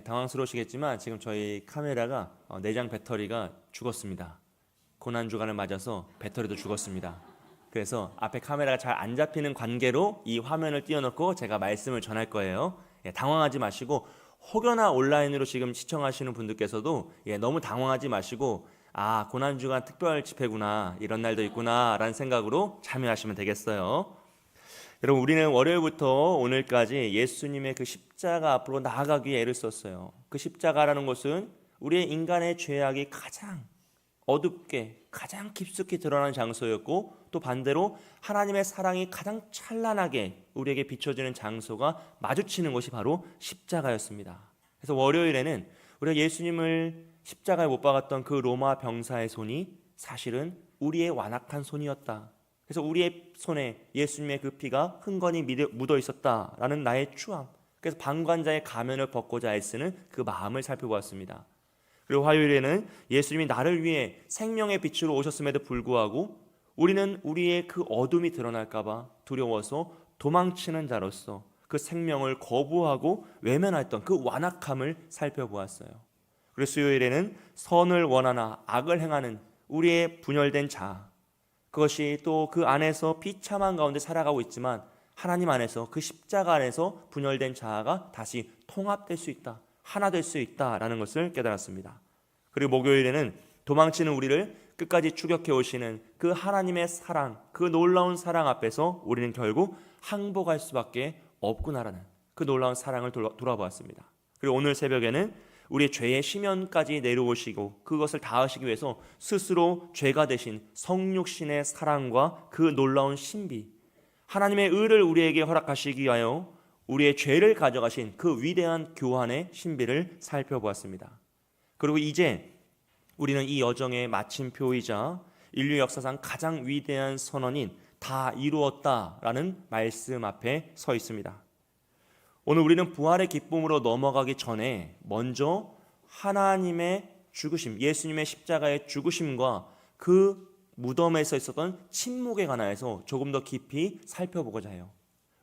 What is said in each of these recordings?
당황스러우시겠지만 지금 저희 카메라가 내장 배터리가 죽었습니다. 고난주간을 맞아서 배터리도 죽었습니다. 그래서 앞에 카메라가 잘 안 잡히는 관계로 이 화면을 띄워놓고 제가 말씀을 전할 거예요. 당황하지 마시고, 혹여나 온라인으로 지금 시청하시는 분들께서도 너무 당황하지 마시고, 고난주간 특별 집회구나, 이런 날도 있구나 라는 생각으로 참여하시면 되겠어요. 여러분, 우리는 월요일부터 오늘까지 예수님의 그 십자가 앞으로 나아가기 위해 애를 썼어요. 그 십자가라는 것은 우리의 인간의 죄악이 가장 어둡게, 가장 깊숙이 드러나는 장소였고, 또 반대로 하나님의 사랑이 가장 찬란하게 우리에게 비춰지는 장소가 마주치는 것이 바로 십자가였습니다. 그래서 월요일에는 우리가 예수님을 십자가에 못 박았던 그 로마 병사의 손이 사실은 우리의 완악한 손이었다. 그래서 우리의 손에 예수님의 그 피가 흥건히 묻어 있었다라는 나의 추함, 그래서 방관자의 가면을 벗고자 애쓰는 그 마음을 살펴보았습니다. 그리고 화요일에는 예수님이 나를 위해 생명의 빛으로 오셨음에도 불구하고 우리는 우리의 그 어둠이 드러날까 봐 두려워서 도망치는 자로서 그 생명을 거부하고 외면했던 그 완악함을 살펴보았어요. 그리고 수요일에는 선을 원하나 악을 행하는 우리의 분열된 자, 그것이 또 그 안에서 비참한 가운데 살아가고 있지만 하나님 안에서, 그 십자가 안에서 분열된 자아가 다시 통합될 수 있다, 하나 될 수 있다라는 것을 깨달았습니다. 그리고 목요일에는 도망치는 우리를 끝까지 추격해 오시는 그 하나님의 사랑, 그 놀라운 사랑 앞에서 우리는 결국 항복할 수밖에 없구나라는 그 놀라운 사랑을 돌아보았습니다. 그리고 오늘 새벽에는 우리의 죄의 심연까지 내려오시고 그것을 다하시기 위해서 스스로 죄가 되신 성육신의 사랑과 그 놀라운 신비, 하나님의 의를 우리에게 허락하시기 위하여 우리의 죄를 가져가신 그 위대한 교환의 신비를 살펴보았습니다. 그리고 이제 우리는 이 여정의 마침표이자 인류 역사상 가장 위대한 선언인 다 이루었다라는 말씀 앞에 서 있습니다. 오늘 우리는 부활의 기쁨으로 넘어가기 전에 먼저 하나님의 죽으심, 예수님의 십자가의 죽으심과 그 무덤에서 있었던 침묵에 관하여서 조금 더 깊이 살펴보고자 해요.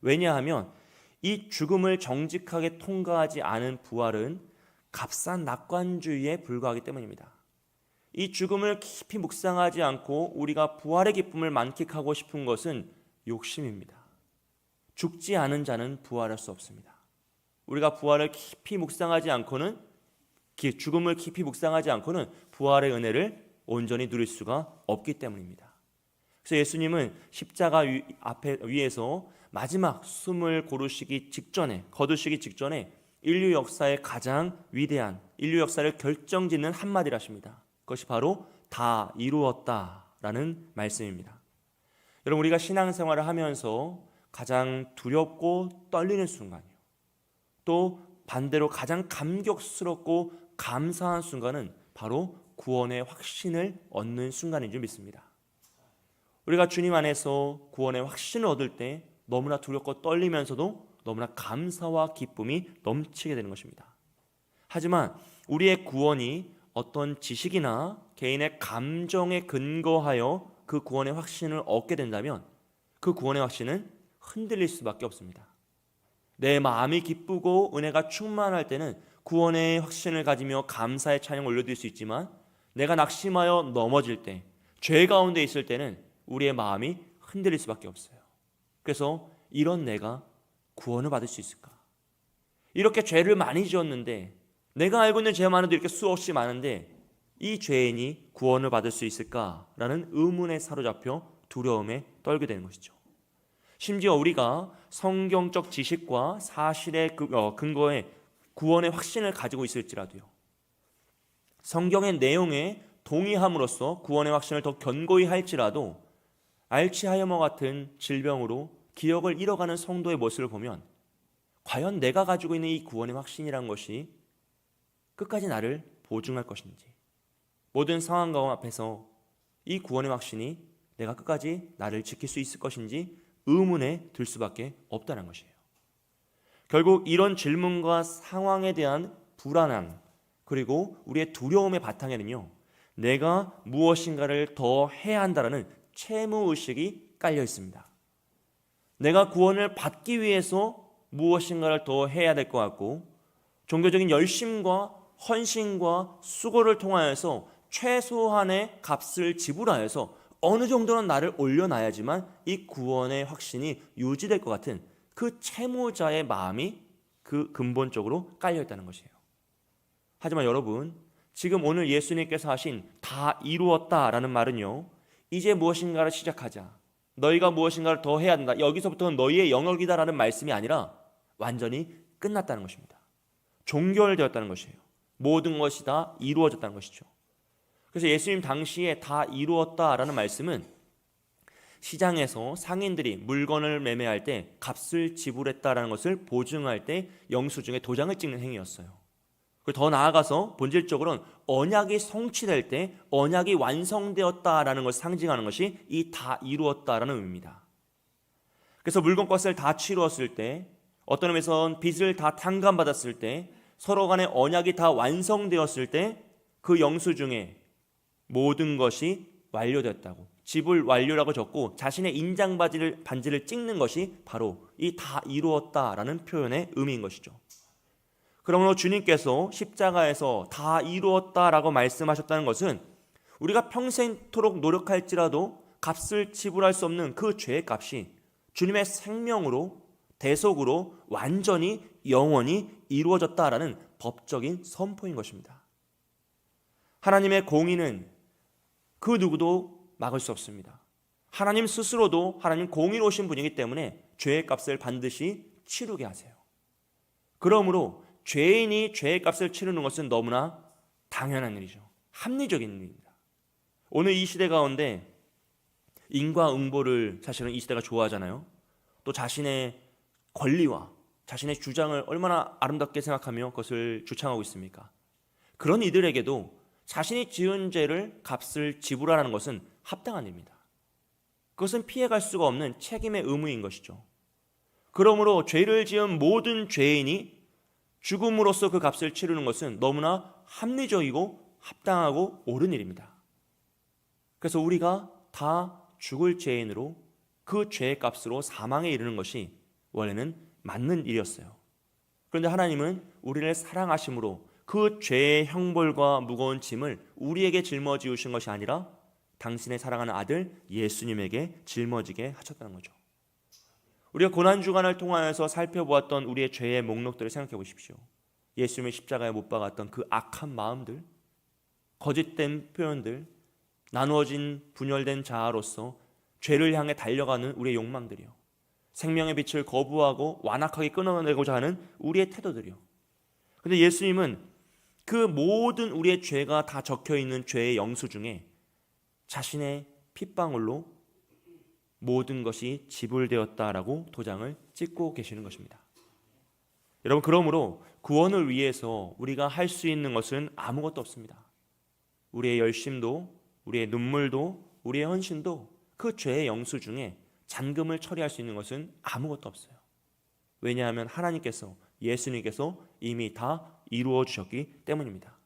왜냐하면 이 죽음을 정직하게 통과하지 않은 부활은 값싼 낙관주의에 불과하기 때문입니다. 이 죽음을 깊이 묵상하지 않고 우리가 부활의 기쁨을 만끽하고 싶은 것은 욕심입니다. 죽지 않은 자는 부활할 수 없습니다. 우리가 부활을 깊이 묵상하지 않고는, 죽음을 깊이 묵상하지 않고는 부활의 은혜를 온전히 누릴 수가 없기 때문입니다. 그래서 예수님은 십자가 위에서 마지막 숨을 거두시기 직전에 인류 역사의 가장 위대한, 인류 역사를 결정짓는 한마디를 하십니다. 그것이 바로 다 이루었다라는 말씀입니다. 여러분, 우리가 신앙생활을 하면서 가장 두렵고 떨리는 순간이요, 또 반대로 가장 감격스럽고 감사한 순간은 바로 구원의 확신을 얻는 순간인 줄 믿습니다. 우리가 주님 안에서 구원의 확신을 얻을 때 너무나 두렵고 떨리면서도 너무나 감사와 기쁨이 넘치게 되는 것입니다. 하지만 우리의 구원이 어떤 지식이나 개인의 감정에 근거하여 그 구원의 확신을 얻게 된다면 그 구원의 확신은 흔들릴 수밖에 없습니다. 내 마음이 기쁘고 은혜가 충만할 때는 구원의 확신을 가지며 감사의 찬양을 올려드릴 수 있지만, 내가 낙심하여 넘어질 때, 죄 가운데 있을 때는 우리의 마음이 흔들릴 수밖에 없어요. 그래서 이런 내가 구원을 받을 수 있을까? 이렇게 죄를 많이 지었는데, 내가 알고 있는 죄 많은데 이렇게 수없이 많은데 이 죄인이 구원을 받을 수 있을까라는 의문에 사로잡혀 두려움에 떨게 되는 것이죠. 심지어 우리가 성경적 지식과 사실의 근거에 구원의 확신을 가지고 있을지라도요, 성경의 내용에 동의함으로써 구원의 확신을 더 견고히 할지라도 알츠하이머 같은 질병으로 기억을 잃어가는 성도의 모습을 보면 과연 내가 가지고 있는 이 구원의 확신이란 것이 끝까지 나를 보증할 것인지, 모든 상황 앞에서 이 구원의 확신이 내가 끝까지 나를 지킬 수 있을 것인지 의문에 들 수밖에 없다는 것이에요. 결국 이런 질문과 상황에 대한 불안함, 그리고 우리의 두려움의 바탕에는요, 내가 무엇인가를 더 해야 한다는 채무의식이 깔려 있습니다. 내가 구원을 받기 위해서 무엇인가를 더 해야 될 것 같고, 종교적인 열심과 헌신과 수고를 통하여서 최소한의 값을 지불하여서 어느 정도는 나를 올려놔야지만 이 구원의 확신이 유지될 것 같은 그 채무자의 마음이 그 근본적으로 깔려있다는 것이에요. 하지만 여러분, 지금 오늘 예수님께서 하신 다 이루었다라는 말은요, 이제 무엇인가를 시작하자, 너희가 무엇인가를 더 해야 된다, 여기서부터는 너희의 영역이다라는 말씀이 아니라 완전히 끝났다는 것입니다. 종결되었다는 것이에요. 모든 것이 다 이루어졌다는 것이죠. 그래서 예수님 당시에 다 이루었다라는 말씀은 시장에서 상인들이 물건을 매매할 때 값을 지불했다라는 것을 보증할 때 영수증에 도장을 찍는 행위였어요. 그리고 더 나아가서 본질적으로는 언약이 성취될 때 언약이 완성되었다라는 것을 상징하는 것이 이 다 이루었다라는 의미입니다. 그래서 물건값을 다 치루었을 때, 어떤 의미에서는 빚을 다 탕감받았을 때, 서로 간의 언약이 다 완성되었을 때 그 영수증에 모든 것이 완료되었다고, 지불 완료라고 적고 자신의 인장 반지를 찍는 것이 바로 이 다 이루었다라는 표현의 의미인 것이죠. 그러므로 주님께서 십자가에서 다 이루었다라고 말씀하셨다는 것은 우리가 평생토록 노력할지라도 값을 지불할 수 없는 그 죄의 값이 주님의 생명으로, 대속으로 완전히 영원히 이루어졌다라는 법적인 선포인 것입니다. 하나님의 공의는 그 누구도 막을 수 없습니다. 하나님 스스로도 하나님 공의로우신 분이기 때문에 죄의 값을 반드시 치르게 하세요. 그러므로 죄인이 죄의 값을 치르는 것은 너무나 당연한 일이죠. 합리적인 일입니다. 오늘 이 시대 가운데 인과응보를 사실은 이 시대가 좋아하잖아요. 또 자신의 권리와 자신의 주장을 얼마나 아름답게 생각하며 그것을 주창하고 있습니까? 그런 이들에게도 자신이 지은 죄를 값을 지불하라는 것은 합당한 일입니다. 그것은 피해갈 수가 없는 책임의 의무인 것이죠. 그러므로 죄를 지은 모든 죄인이 죽음으로써 그 값을 치르는 것은 너무나 합리적이고 합당하고 옳은 일입니다. 그래서 우리가 다 죽을 죄인으로 그 죄의 값으로 사망에 이르는 것이 원래는 맞는 일이었어요. 그런데 하나님은 우리를 사랑하심으로 그 죄의 형벌과 무거운 짐을 우리에게 짊어지우신 것이 아니라 당신의 사랑하는 아들 예수님에게 짊어지게 하셨다는 거죠. 우리가 고난주간을 통하여서 살펴보았던 우리의 죄의 목록들을 생각해 보십시오. 예수님의 십자가에 못 박았던 그 악한 마음들, 거짓된 표현들, 나누어진 분열된 자아로서 죄를 향해 달려가는 우리의 욕망들이요, 생명의 빛을 거부하고 완악하게 끊어내고자 하는 우리의 태도들이요. 그런데 예수님은 그 모든 우리의 죄가 다 적혀있는 죄의 영수증에 자신의 핏방울로 모든 것이 지불되었다라고 도장을 찍고 계시는 것입니다. 여러분, 그러므로 구원을 위해서 우리가 할 수 있는 것은 아무것도 없습니다. 우리의 열심도, 우리의 눈물도, 우리의 헌신도 그 죄의 영수증에 잔금을 처리할 수 있는 것은 아무것도 없어요. 왜냐하면 하나님께서, 예수님께서 이미 다 이루어 주셨기 때문입니다.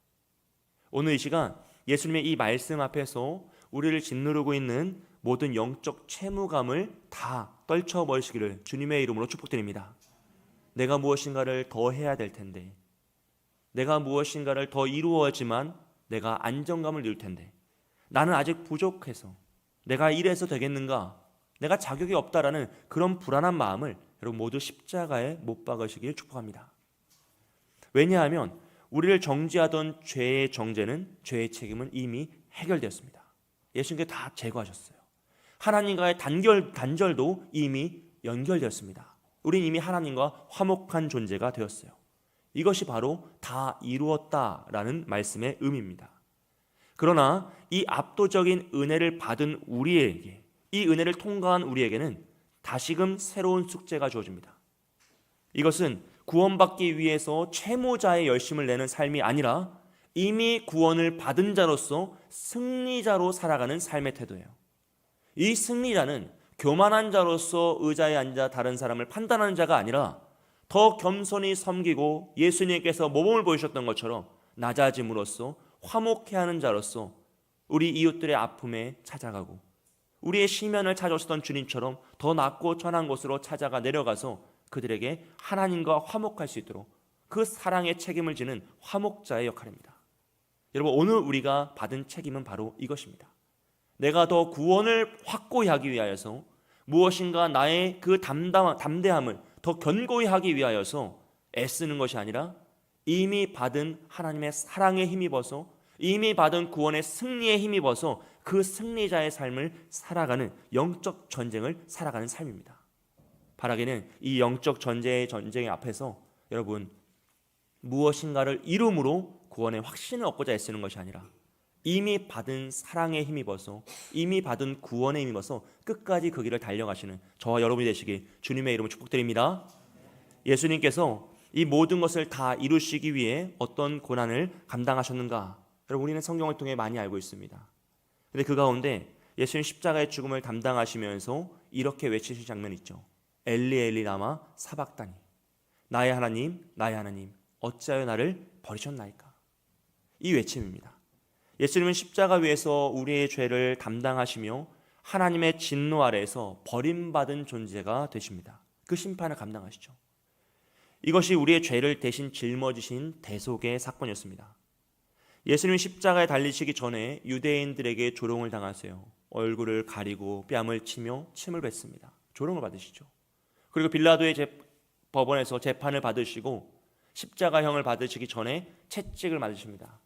오늘 이 시간 예수님의 이 말씀 앞에서 우리를 짓누르고 있는 모든 영적 채무감을 다 떨쳐버리시기를 주님의 이름으로 축복드립니다. 내가 무엇인가를 더 해야 될 텐데, 내가 무엇인가를 더 이루어야지만 내가 안정감을 누릴 텐데, 나는 아직 부족해서 내가 이래서 되겠는가, 내가 자격이 없다라는 그런 불안한 마음을 여러분 모두 십자가에 못 박으시길 축복합니다. 왜냐하면 우리를 정죄하던 죄의 정죄는, 죄의 책임은 이미 해결되었습니다. 예수님께서 다 제거하셨어요. 하나님과의 단절도 이미 연결되었습니다. 우린 이미 하나님과 화목한 존재가 되었어요. 이것이 바로 다 이루었다라는 말씀의 의미입니다. 그러나 이 압도적인 은혜를 받은 우리에게, 이 은혜를 통과한 우리에게는 다시금 새로운 숙제가 주어집니다. 이것은 구원받기 위해서 채무자의 열심을 내는 삶이 아니라 이미 구원을 받은 자로서 승리자로 살아가는 삶의 태도예요. 이 승리자는 교만한 자로서 의자에 앉아 다른 사람을 판단하는 자가 아니라 더 겸손히 섬기고 예수님께서 모범을 보이셨던 것처럼 낮아짐으로써 화목해 하는 자로서 우리 이웃들의 아픔에 찾아가고, 우리의 시면을 찾아오셨던 주님처럼 더 낮고 천한 곳으로 찾아가 내려가서 그들에게 하나님과 화목할 수 있도록, 그 사랑의 책임을 지는 화목자의 역할입니다. 여러분, 오늘 우리가 받은 책임은 바로 이것입니다. 내가 더 구원을 확고히 하기 위하여서 무엇인가 나의 그 담대함을 더 견고히 하기 위하여서 애쓰는 것이 아니라 이미 받은 하나님의 사랑에 힘입어서 이미 받은 구원의 승리에 힘입어서 그 승리자의 삶을 살아가는 영적 전쟁을 살아가는 삶입니다. 바라기는 이 영적 전쟁의 앞에서 여러분 무엇인가를 이름으로 구원의 확신을 얻고자 애쓰는 것이 아니라 이미 받은 사랑에 힘입어서 이미 받은 구원에 힘입어서 끝까지 그 길을 달려가시는 저와 여러분이 되시길 주님의 이름으로 축복드립니다. 예수님께서 이 모든 것을 다 이루시기 위해 어떤 고난을 감당하셨는가? 여러분, 우리는 성경을 통해 많이 알고 있습니다. 그런데 그 가운데 예수님 십자가의 죽음을 담당하시면서 이렇게 외치신 장면이 있죠. 엘리 엘리 라마 사박다니, 나의 하나님 나의 하나님 어찌하여 나를 버리셨나이까. 이 외침입니다. 예수님은 십자가 위에서 우리의 죄를 담당하시며 하나님의 진노 아래에서 버림받은 존재가 되십니다. 그 심판을 감당하시죠. 이것이 우리의 죄를 대신 짊어지신 대속의 사건이었습니다. 예수님이 십자가에 달리시기 전에 유대인들에게 조롱을 당하세요. 얼굴을 가리고 뺨을 치며 침을 뱉습니다. 조롱을 받으시죠. 그리고 빌라도의 법원에서 재판을 받으시고 십자가형을 받으시기 전에 채찍을 맞으십니다.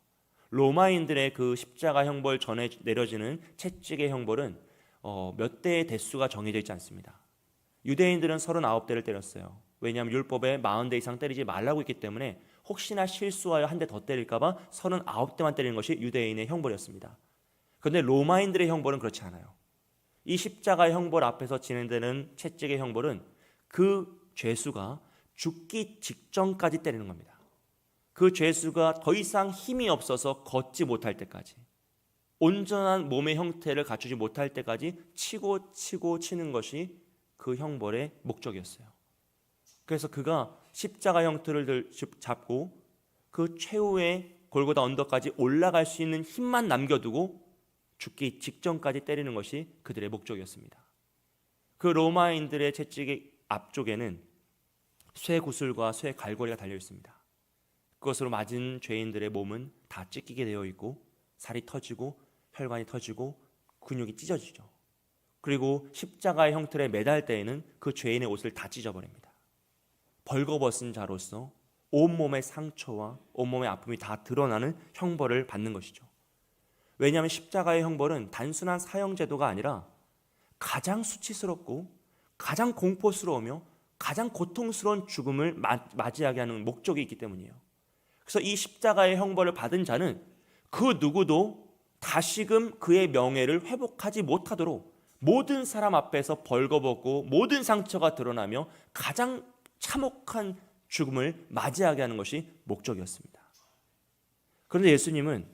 로마인들의 그 십자가 형벌 전에 내려지는 채찍의 형벌은 몇 대의 대수가 정해져 있지 않습니다. 유대인들은 39대를 때렸어요. 왜냐하면 율법에 40대 이상 때리지 말라고 했기 때문에 혹시나 실수하여 한 대 더 때릴까 봐 39대만 때리는 것이 유대인의 형벌이었습니다. 그런데 로마인들의 형벌은 그렇지 않아요. 이 십자가의 형벌 앞에서 진행되는 채찍의 형벌은 그 죄수가 죽기 직전까지 때리는 겁니다. 그 죄수가 더 이상 힘이 없어서 걷지 못할 때까지, 온전한 몸의 형태를 갖추지 못할 때까지 치고 치는 것이 그 형벌의 목적이었어요. 그래서 그가 십자가 형틀을 잡고 그 최후의 골고다 언덕까지 올라갈 수 있는 힘만 남겨두고 죽기 직전까지 때리는 것이 그들의 목적이었습니다. 그 로마인들의 채찍의 앞쪽에는 쇠 구슬과 쇠 갈고리가 달려 있습니다. 그것으로 맞은 죄인들의 몸은 다 찢기게 되어 있고 살이 터지고 혈관이 터지고 근육이 찢어지죠. 그리고 십자가의 형틀에 매달 때에는 그 죄인의 옷을 다 찢어버립니다. 벌거벗은 자로서 온몸의 상처와 온몸의 아픔이 다 드러나는 형벌을 받는 것이죠. 왜냐하면 십자가의 형벌은 단순한 사형제도가 아니라 가장 수치스럽고 가장 공포스러우며 가장 고통스러운 죽음을 맞이하게 하는 목적이 있기 때문이에요. 그래서 이 십자가의 형벌을 받은 자는 그 누구도 다시금 그의 명예를 회복하지 못하도록 모든 사람 앞에서 벌거벗고 모든 상처가 드러나며 가장 참혹한 죽음을 맞이하게 하는 것이 목적이었습니다. 그런데 예수님은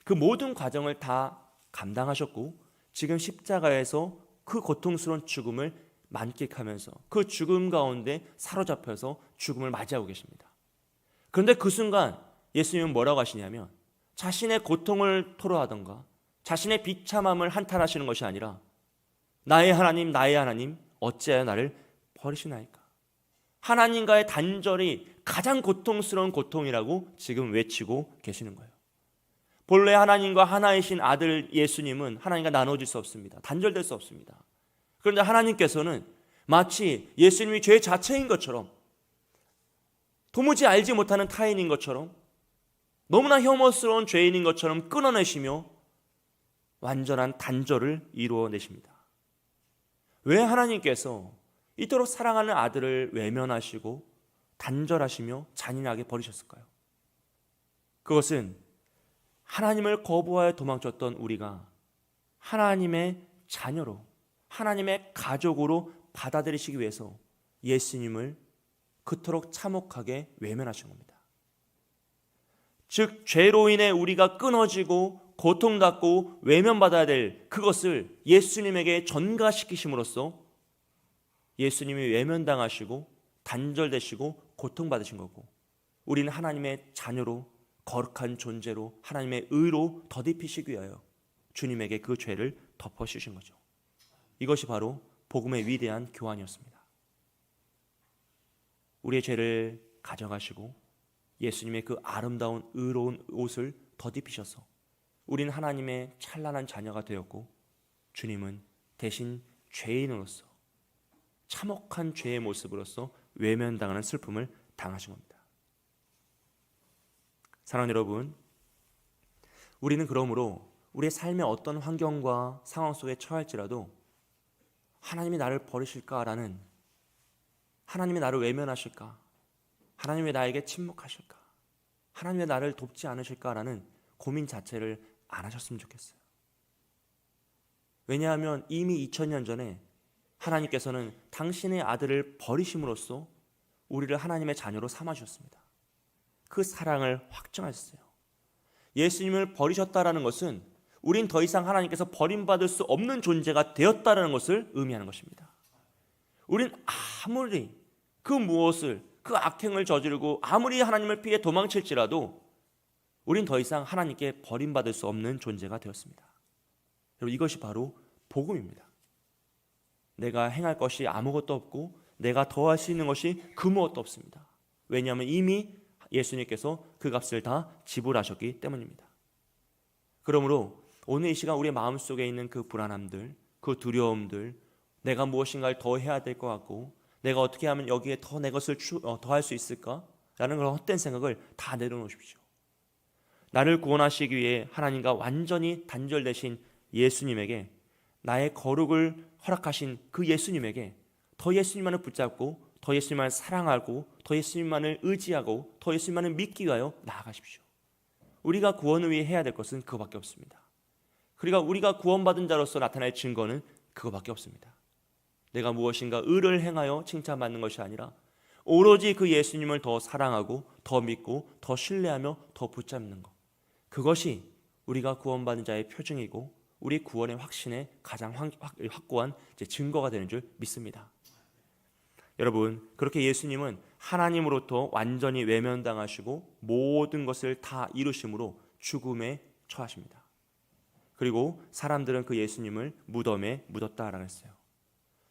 그 모든 과정을 다 감당하셨고 지금 십자가에서 그 고통스러운 죽음을 만끽하면서 그 죽음 가운데 사로잡혀서 죽음을 맞이하고 계십니다. 그런데 그 순간 예수님은 뭐라고 하시냐면 자신의 고통을 토로하던가 자신의 비참함을 한탄하시는 것이 아니라 나의 하나님 어찌하여 나를 버리시나이까. 하나님과의 단절이 가장 고통스러운 고통이라고 지금 외치고 계시는 거예요. 본래 하나님과 하나이신 아들 예수님은 하나님과 나눠질 수 없습니다. 단절될 수 없습니다. 그런데 하나님께서는 마치 예수님이 죄 자체인 것처럼 도무지 알지 못하는 타인인 것처럼 너무나 혐오스러운 죄인인 것처럼 끊어내시며 완전한 단절을 이루어내십니다. 왜 하나님께서 이토록 사랑하는 아들을 외면하시고 단절하시며 잔인하게 버리셨을까요? 그것은 하나님을 거부하여 도망쳤던 우리가 하나님의 자녀로 하나님의 가족으로 받아들이시기 위해서 예수님을 그토록 참혹하게 외면하신 겁니다. 즉 죄로 인해 우리가 끊어지고 고통받고 외면받아야 될 그것을 예수님에게 전가시키심으로써 예수님이 외면당하시고 단절되시고 고통받으신 거고 우리는 하나님의 자녀로 거룩한 존재로 하나님의 의로 덧입히시기 위하여 주님에게 그 죄를 덮어주신 거죠. 이것이 바로 복음의 위대한 교환이었습니다. 우리의 죄를 가져가시고 예수님의 그 아름다운 의로운 옷을 덧입히셔서 우리는 하나님의 찬란한 자녀가 되었고, 주님은 대신 죄인으로서 참혹한 죄의 모습으로서 외면당하는 슬픔을 당하신 겁니다. 사랑하는 여러분, 우리는 그러므로 우리의 삶의 어떤 환경과 상황 속에 처할지라도 하나님이 나를 버리실까라는, 하나님이 나를 외면하실까, 하나님이 나에게 침묵하실까, 하나님이 나를 돕지 않으실까라는 고민 자체를 안 하셨으면 좋겠어요. 왜냐하면 이미 2000년 전에 하나님께서는 당신의 아들을 버리심으로써 우리를 하나님의 자녀로 삼아주셨습니다. 그 사랑을 확정하셨어요. 예수님을 버리셨다라는 것은 우린 더 이상 하나님께서 버림받을 수 없는 존재가 되었다라는 것을 의미하는 것입니다. 우린 아무리 그 무엇을, 그 악행을 저지르고 아무리 하나님을 피해 도망칠지라도 우린 더 이상 하나님께 버림받을 수 없는 존재가 되었습니다. 여러분, 이것이 바로 복음입니다. 내가 행할 것이 아무것도 없고 내가 더할 수 있는 것이 그 무엇도 없습니다. 왜냐하면 이미 예수님께서 그 값을 다 지불하셨기 때문입니다. 그러므로 오늘 이 시간 우리의 마음속에 있는 그 불안함들, 그 두려움들, 내가 무엇인가를 더 해야 될 것 같고 내가 어떻게 하면 여기에 더 내 것을 더할 수 있을까라는 그런 헛된 생각을 다 내려놓으십시오. 나를 구원하시기 위해 하나님과 완전히 단절되신 예수님에게, 나의 거룩을 허락하신 그 예수님에게 더 예수님만을 붙잡고 더 예수님만을 사랑하고 더 예수님만을 의지하고 더 예수님만을 믿기 위하여 나아가십시오. 우리가 구원을 위해 해야 될 것은 그거밖에 없습니다. 그러니까 우리가 구원받은 자로서 나타날 증거는 그거밖에 없습니다. 내가 무엇인가 의를 행하여 칭찬받는 것이 아니라 오로지 그 예수님을 더 사랑하고 더 믿고 더 신뢰하며 더 붙잡는 것, 그것이 우리가 구원받은 자의 표징이고 우리 구원의 확신의 가장 확고한 증거가 되는 줄 믿습니다. 여러분, 그렇게 예수님은 하나님으로부터 완전히 외면당하시고 모든 것을 다 이루심으로 죽음에 처하십니다. 그리고 사람들은 그 예수님을 무덤에 묻었다라고 했어요.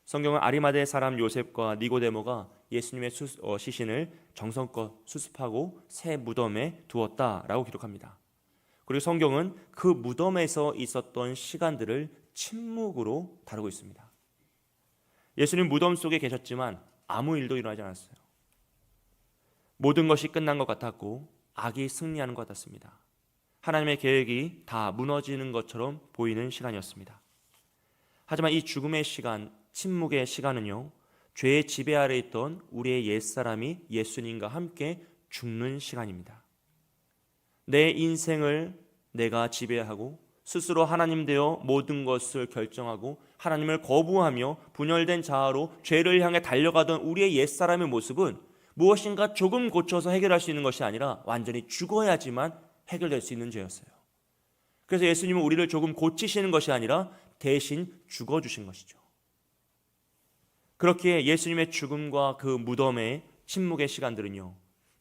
성경은 아리마대 사람 요셉과 니고데모가 예수님의 시신을 정성껏 수습하고 새 무덤에 두었다라고 기록합니다. 그리고 성경은 그 무덤에서 있었던 시간들을 침묵으로 다루고 있습니다. 예수님 무덤 속에 계셨지만 아무 일도 일어나지 않았어요. 모든 것이 끝난 것 같았고 악이 승리하는 것 같았습니다. 하나님의 계획이 다 무너지는 것처럼 보이는 시간이었습니다. 하지만 이 죽음의 시간, 침묵의 시간은요, 죄의 지배 아래 있던 우리의 옛사람이 예수님과 함께 죽는 시간입니다. 내 인생을 내가 지배하고 스스로 하나님 되어 모든 것을 결정하고 하나님을 거부하며 분열된 자아로 죄를 향해 달려가던 우리의 옛사람의 모습은 무엇인가 조금 고쳐서 해결할 수 있는 것이 아니라 완전히 죽어야지만 해결될 수 있는 죄였어요. 그래서 예수님은 우리를 조금 고치시는 것이 아니라 대신 죽어주신 것이죠. 그렇기에 예수님의 죽음과 그 무덤의 침묵의 시간들은요,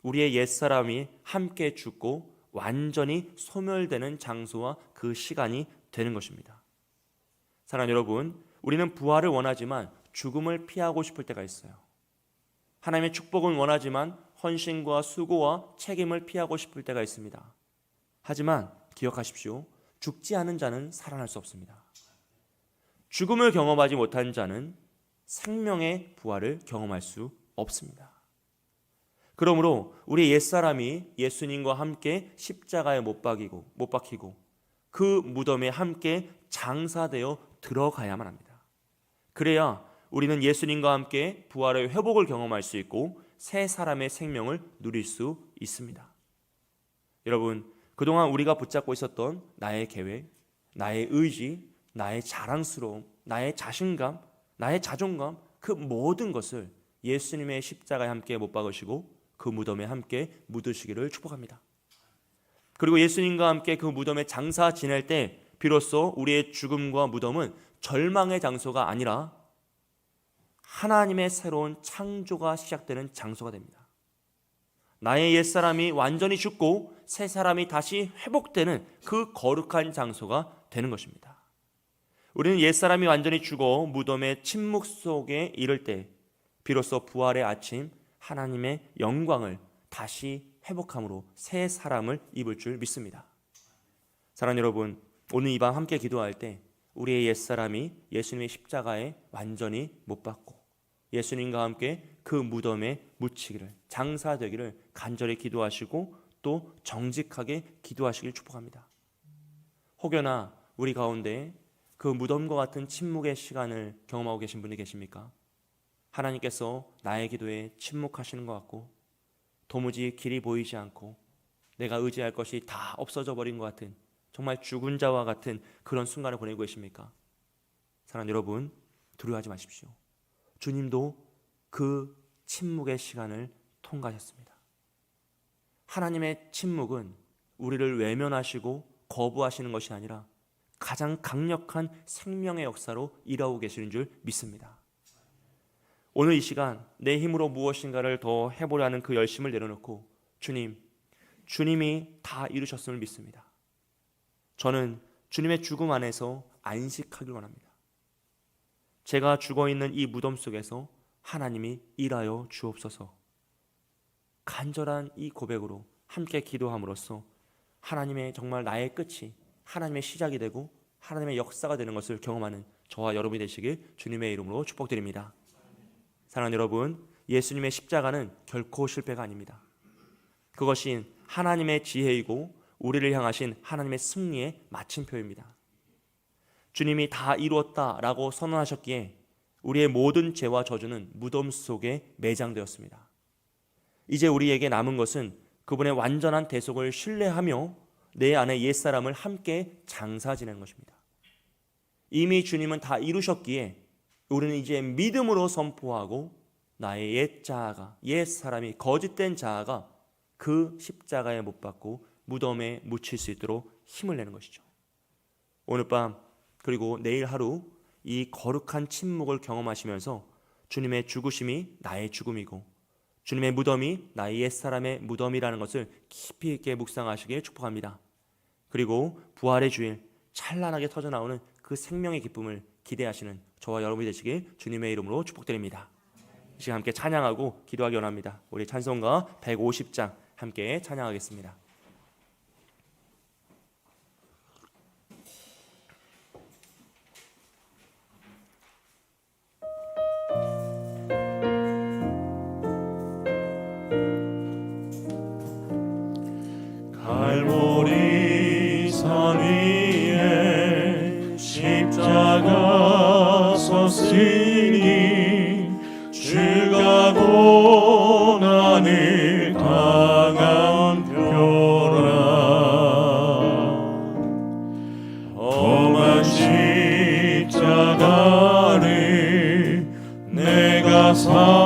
우리의 옛사람이 함께 죽고 완전히 소멸되는 장소와 그 시간이 되는 것입니다. 사랑하는 여러분, 우리는 부활을 원하지만 죽음을 피하고 싶을 때가 있어요. 하나님의 축복은 원하지만 헌신과 수고와 책임을 피하고 싶을 때가 있습니다. 하지만 기억하십시오. 죽지 않은 자는 살아날 수 없습니다. 죽음을 경험하지 못한 자는 생명의 부활을 경험할 수 없습니다. 그러므로 우리 옛사람이 예수님과 함께 십자가에 못 박히고 그 무덤에 함께 장사되어 들어가야만 합니다. 그래야 우리는 예수님과 함께 부활의 회복을 경험할 수 있고 새 사람의 생명을 누릴 수 있습니다. 여러분, 그동안 우리가 붙잡고 있었던 나의 계획, 나의 의지, 나의 자랑스러움, 나의 자신감, 나의 자존감, 그 모든 것을 예수님의 십자가에 함께 못 박으시고 그 무덤에 함께 묻으시기를 축복합니다. 그리고 예수님과 함께 그 무덤에 장사 지낼 때 비로소 우리의 죽음과 무덤은 절망의 장소가 아니라 하나님의 새로운 창조가 시작되는 장소가 됩니다. 나의 옛사람이 완전히 죽고 새 사람이 다시 회복되는 그 거룩한 장소가 되는 것입니다. 우리는 옛사람이 완전히 죽어 무덤의 침묵 속에 이를 때 비로소 부활의 아침 하나님의 영광을 다시 회복함으로 새 사람을 입을 줄 믿습니다. 사랑하는 여러분, 오늘 이 밤 함께 기도할 때 우리의 옛사람이 예수님의 십자가에 완전히 못 박고 예수님과 함께 그 무덤에 묻히기를, 장사되기를 간절히 기도하시고 또 정직하게 기도하시길 축복합니다. 혹여나 우리 가운데 그 무덤과 같은 침묵의 시간을 경험하고 계신 분이 계십니까? 하나님께서 나의 기도에 침묵하시는 것 같고 도무지 길이 보이지 않고 내가 의지할 것이 다 없어져 버린 것 같은 정말 죽은 자와 같은 그런 순간을 보내고 계십니까? 사랑하는 여러분, 두려워하지 마십시오. 주님도 그 침묵의 시간을 통과하셨습니다. 하나님의 침묵은 우리를 외면하시고 거부하시는 것이 아니라 가장 강력한 생명의 역사로 일하고 계시는 줄 믿습니다. 오늘 이 시간 내 힘으로 무엇인가를 더 해보려 하는 그 열심을 내려놓고 주님이 다 이루셨음을 믿습니다. 저는 주님의 죽음 안에서 안식하길 원합니다. 제가 죽어있는 이 무덤 속에서 하나님이 일하여 주옵소서. 간절한 이 고백으로 함께 기도함으로써 하나님의 정말 나의 끝이 하나님의 시작이 되고 하나님의 역사가 되는 것을 경험하는 저와 여러분이 되시길 주님의 이름으로 축복드립니다. 사랑하는 여러분, 예수님의 십자가는 결코 실패가 아닙니다. 그것이 하나님의 지혜이고 우리를 향하신 하나님의 승리의 마침표입니다. 주님이 다 이루었다라고 선언하셨기에 우리의 모든 죄와 저주는 무덤 속에 매장되었습니다. 이제 우리에게 남은 것은 그분의 완전한 대속을 신뢰하며 내 안에 옛사람을 함께 장사 지내는 것입니다. 이미 주님은 다 이루셨기에 우리는 이제 믿음으로 선포하고 나의 옛 자아가, 옛 사람이, 거짓된 자아가 그 십자가에 못 박고 무덤에 묻힐 수 있도록 힘을 내는 것이죠. 오늘 밤 그리고 내일 하루 이 거룩한 침묵을 경험하시면서 주님의 죽으심이 나의 죽음이고 주님의 무덤이 나의 옛사람의 무덤이라는 것을 깊이 있게 묵상하시길 축복합니다. 그리고 부활의 주일 찬란하게 터져나오는 그 생명의 기쁨을 기대하시는 저와 여러분이 되시길 주님의 이름으로 축복드립니다. 이 시간 함께 찬양하고 기도하기 원합니다. 우리 찬송가 150장 함께 찬양하겠습니다. 갈보리 산 위에 십자가 섰으니 주가 고난을 당한 표라. 험한 십자가를 내가 사랑하면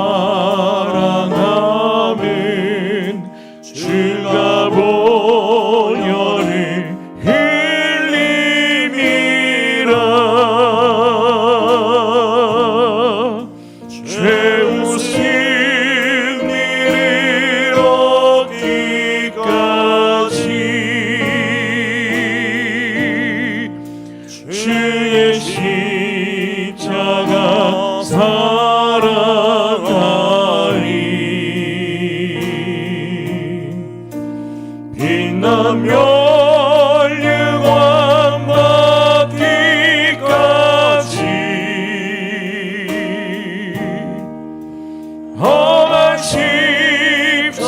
주가 보혈을 흘림이라. 죄우 승리를 얻기까지 주의 십자가 사랑하리. 빛나며 멸류관 받기까지 험한 십자가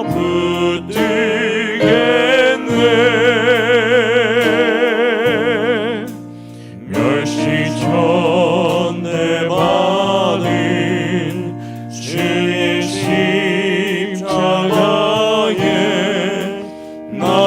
붙들겠네. 멸시전대 받은 주의 십자가에 나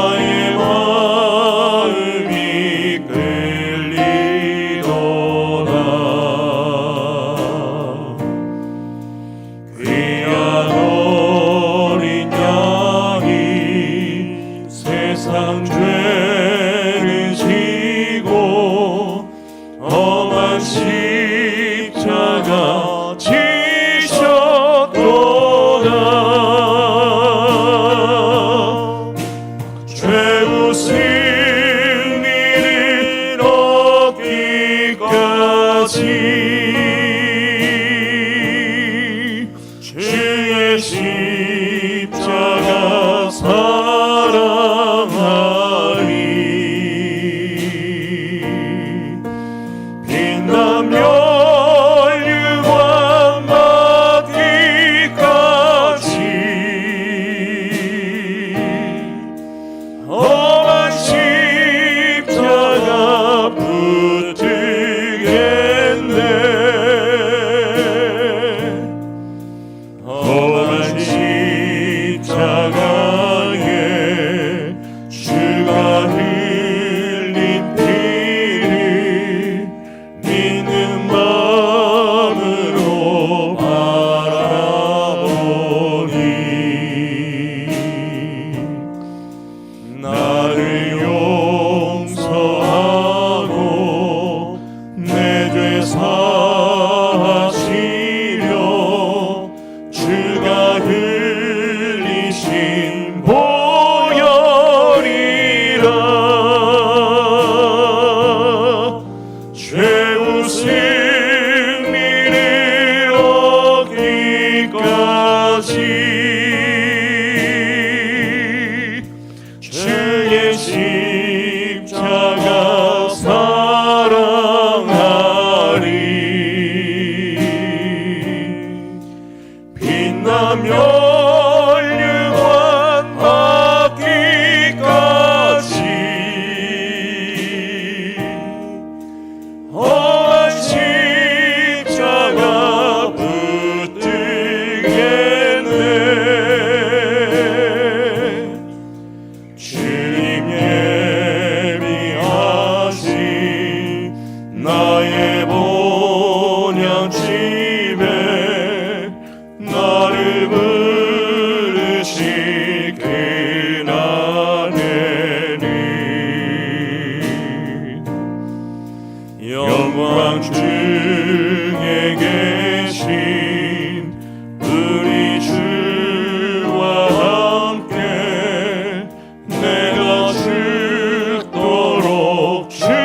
십자가 사랑하리. 빛나며 멸류관 받기까지 험한 십자가 붙들겠네. 주님 예비하신 나의 본향집에 나를 부르실 그날에는 영광 중에 계신 우리 주와 함께 내가 죽도록 충성하리.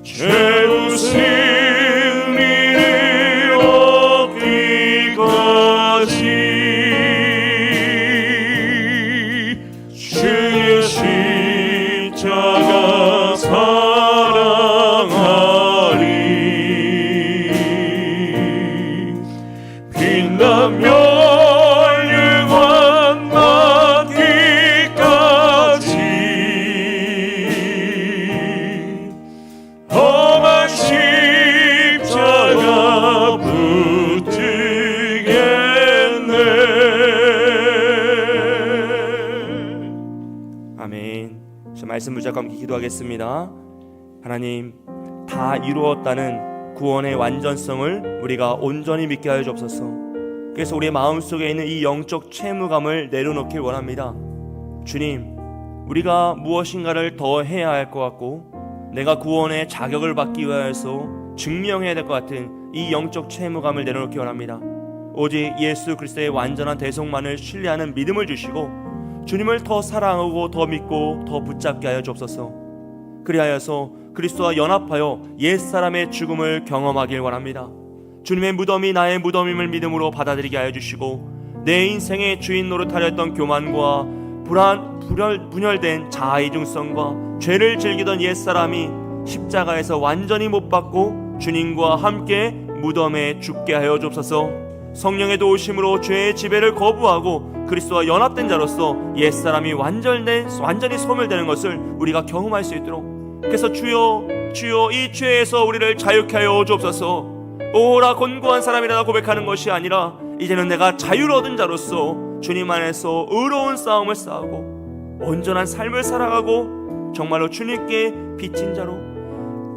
최후 승리를 얻기까지 주의 십자가 사랑하리. 빛나며 멸류관 받기까지 험한 십자가 붙들겠네. 아멘. 저 말씀 붙잡고 함께 기도하겠습니다. 하나님, 다 이루었다는 구원의 완전성을 우리가 온전히 믿게 하여 주옵소서. 그래서 우리의 마음속에 있는 이 영적 채무감을 내려놓길 원합니다. 주님, 우리가 무엇인가를 더 해야 할 것 같고 내가 구원의 자격을 받기 위해서 증명해야 될 것 같은 이 영적 채무감을 내려놓기 원합니다. 오직 예수 그리스도의 완전한 대속만을 신뢰하는 믿음을 주시고 주님을 더 사랑하고 더 믿고 더 붙잡게 하여 주옵소서. 그리하여서 그리스도와 연합하여 옛사람의 죽음을 경험하길 원합니다. 주님의 무덤이 나의 무덤임을 믿음으로 받아들이게 하여 주시고 내 인생의 주인 노릇하려 했던 교만과 분열된 자아이중성과 죄를 즐기던 옛사람이 십자가에서 완전히 못 박고 주님과 함께 무덤에 죽게 하여 주옵소서. 성령의 도우심으로 죄의 지배를 거부하고 그리스도와 연합된 자로서 옛사람이 완전히 소멸되는 것을 우리가 경험할 수 있도록, 그래서 주여 이 죄에서 우리를 자유케 하여 주옵소서. 오라 곤고한 사람이라 고백하는 것이 아니라 이제는 내가 자유를 얻은 자로서 주님 안에서 의로운 싸움을 싸우고 온전한 삶을 살아가고 정말로 주님께 비친 자로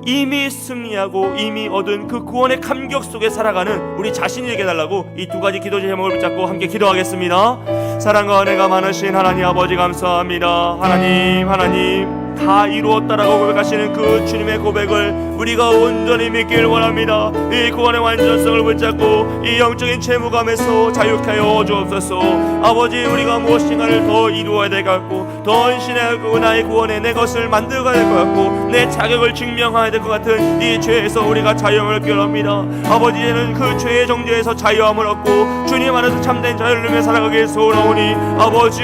이미 승리하고 이미 얻은 그 구원의 감격 속에 살아가는 우리 자신이 되게 해달라고 이 두 가지 기도 제목을 붙잡고 함께 기도하겠습니다. 사랑과 은혜가 많으신 하나님 아버지 감사합니다. 하나님 다 이루었다라고 고백하시는 그 주님의 고백을 우리가 온전히 믿길 원합니다. 이 구원의 완전성을 붙잡고 이 영적인 채무감에서 자유케 하여 주옵소서. 아버지, 우리가 무엇인가를 더 이루어야 될 것 같고 더 헌신해야 할 거고 나의 구원에 내 것을 만들어가야 될 것 같고 내 자격을 증명해야 될 것 같은 이 죄에서 우리가 자유함을 얻길 원합니다. 아버지는 그 죄의 정죄에서 자유함을 얻고 주님 안에서 참된 자유를 누리며 살아가길 소원하오니 아버지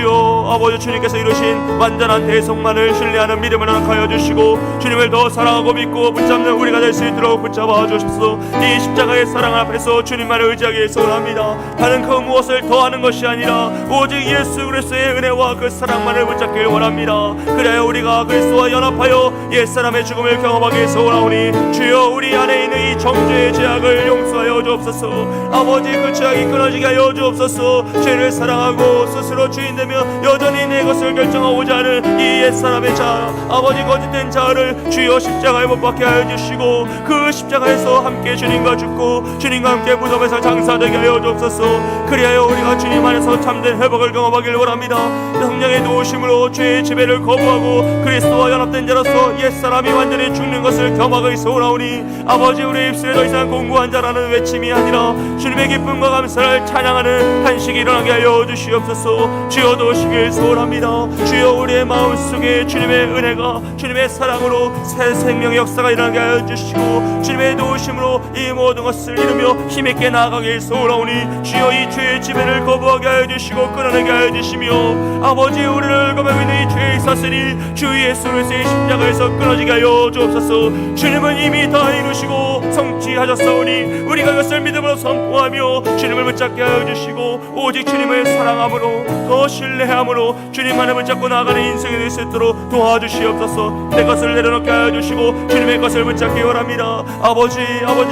주님께서 이루신 완전한 대속만을 신뢰하는 믿음을 허락하여 주시고 주님을 더 사랑하고 믿고 붙잡는 우리가 될 수 있도록 붙잡아 주십시오. 이 십자가의 사랑 앞에서 주님만을 의지하길 소원합니다. 다른 그 무엇을 더하는 것이 아니라 오직 예수 그리스도의 은혜와 그 사랑만을 붙잡길 원합니다. 그래야 우리가 그리스도와 연합하여 옛사람의 죽음을 경험하길 소원하오니 주여, 우리 안에 있는 이 정죄의 죄악을 용서하여 주옵소서. 아버지, 그 죄악이 끊어지게 하여 주옵소서. 죄를 사랑하고 스스로 주인되며 여전히 내 것을 결정하고자 하는 이 옛사람의 자, 아버지 거짓된 자를 주여 십자가에 못 박게 하여 주시고 그 십자가에서 함께 주님과 죽고 주님과 함께 무덤에서 장사되게 하여 주옵소서. 그리하여 우리가 주님 안에서 참된 회복을 경험하길 원합니다. 성령의 도우심으로 죄의 지배를 거부하고 그리스도와 연합된 자로서 옛사람이 완전히 죽는 것을 경험하기 소원하오니 아버지, 우리 입술에 더 이상 공고한 자라는 외침이 아니라 주님의 기쁨과 감사를 찬양하는 한식이 일어나게 하여 주시옵소서. 주여 도우시길 소원합니다. 주여, 우리의 마음속에 주님의 은혜가 주님의 사랑으로 새 생명의 역사가 일어나게 하여 주시고 주님의 도우심으로 이 모든 것을 이루며 힘있게 나아가길 소원하오니 주여 이 죄의 지배를 거부하게 하여 주시고 끊어내게 하여 주시며 아버지 우리를 거부하고 있는 이 죄의 사슬이 주 예수 그리스도의 십자가에서 끊어지게 하여 주옵소서. 주님은 이미 다 이루시고 성취하셨사오니 우리가 그것을 믿음으로 선포하며 주님을 붙잡게 하여 주시고 오직 주님을 사랑함으로 더 신뢰함으로 주님만을 붙잡고 나아가는 인생이 될 수 있도록 도와주시옵소서. 내 것을 내려놓게 하여 주시고 주님의 것을 붙잡기 원합니다. 아버지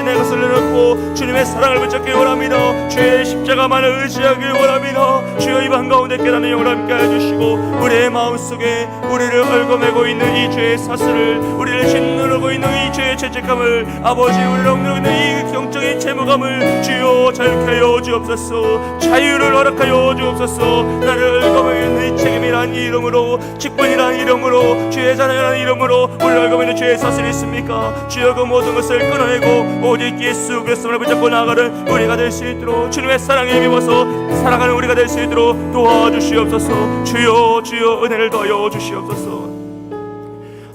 내 것을 내려놓고 주님의 사랑을 붙잡기 원합니다. 주의 십자가만을 의지하길 원합니다. 주여 이방 가운데 깨닫는 영을 함께 하여 주시고 우리의 마음속에 우리를 얽어매고 있는 이 죄의 사슬을 우리를 짓누르고 있는 이 죄의 죄책감을 아버지 우리를 얽매고 있는 이 영적인 채무감을 주여 자유케 하여 주옵소서. 자유를 허락하여 주옵소서. 나를 얽어매고 있는 이 책임이란 이름으로 직분이란 이름으로 주의 자녀라는 이름으로 우리를 얽어매고 있는 죄의 사슬이 있습니까? 주여 그 모든 것을 끊어내고 오직 예수 그리스도를 붙잡고 나아가는 우리가 될 수 있도록 주님의 사랑에 힘입어서 살아가는 우리가 될 수 있도록 도와주시옵소서. 주여 은혜를 더하여 주시옵소서.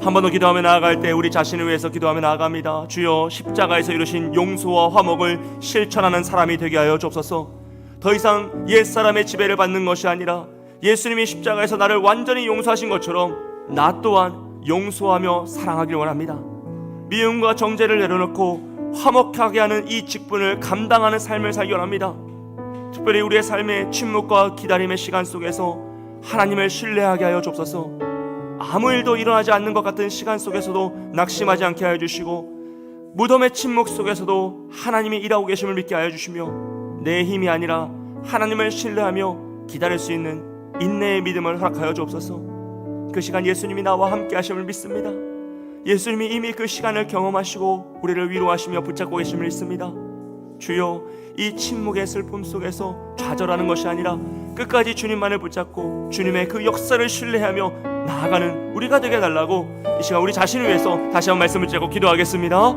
한 번 더 기도하며 나아갈 때 우리 자신을 위해서 기도하며 나아갑니다. 주여 십자가에서 이루신 용서와 화목을 실천하는 사람이 되게 하여 주옵소서. 더 이상 옛사람의 지배를 받는 것이 아니라 예수님이 십자가에서 나를 완전히 용서하신 것처럼 나 또한 용서하며 사랑하길 원합니다. 미움과 정죄를 내려놓고 화목하게 하는 이 직분을 감당하는 삶을 살기 원합니다. 특별히 우리의 삶의 침묵과 기다림의 시간 속에서 하나님을 신뢰하게 하여 주옵소서. 아무 일도 일어나지 않는 것 같은 시간 속에서도 낙심하지 않게 하여 주시고 무덤의 침묵 속에서도 하나님이 일하고 계심을 믿게 하여 주시며 내 힘이 아니라 하나님을 신뢰하며 기다릴 수 있는 인내의 믿음을 허락하여 주옵소서. 그 시간 예수님이 나와 함께 하심을 믿습니다. 예수님이 이미 그 시간을 경험하시고 우리를 위로하시며 붙잡고 계심을 믿습니다. 주여 이 침묵의 슬픔 속에서 좌절하는 것이 아니라 끝까지 주님만을 붙잡고 주님의 그 역사를 신뢰하며 나아가는 우리가 되게 해달라고 이 시간 우리 자신을 위해서 다시 한번 말씀을 드리고 기도하겠습니다.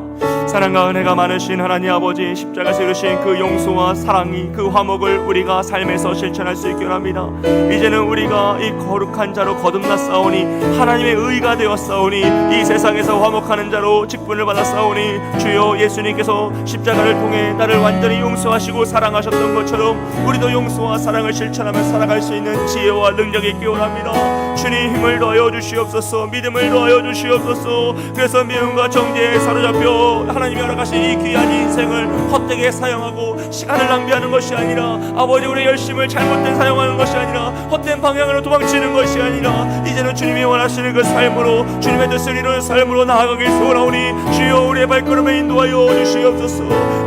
사랑과 은혜가 많으신 하나님 아버지, 십자가에서 이루신 그 용서와 사랑이 그 화목을 우리가 삶에서 실천할 수 있게 합니다. 이제는 우리가 이 거룩한 자로 거듭났사오니 하나님의 의가 되었사오니 이 세상에서 화목하는 자로 직분을 받았사오니 주여 예수님께서 십자가를 통해 나를 완전히 용서하시고 사랑하셨던 것처럼 우리도 용서와 사랑을 실천하며 살아갈 수 있는 지혜와 능력이 있기 원합니다. 주님 힘을 더하여 주시옵소서. 믿음을 더하여 주시옵소서. 그래서 미움과 정죄에 사로잡혀 하나님이 허락하신 이 귀한 인생을 헛되게 사용하고 시간을 낭비하는 것이 아니라 아버지 우리의 열심을 잘못된 사용하는 것이 아니라 헛된 방향으로 도망치는 것이 아니라 이제는 주님이 원하시는 그 삶으로 주님의 뜻을 이루는 삶으로 나아가길 소원하오니 주여 우리의 발걸음에 인도하여 주시옵소서.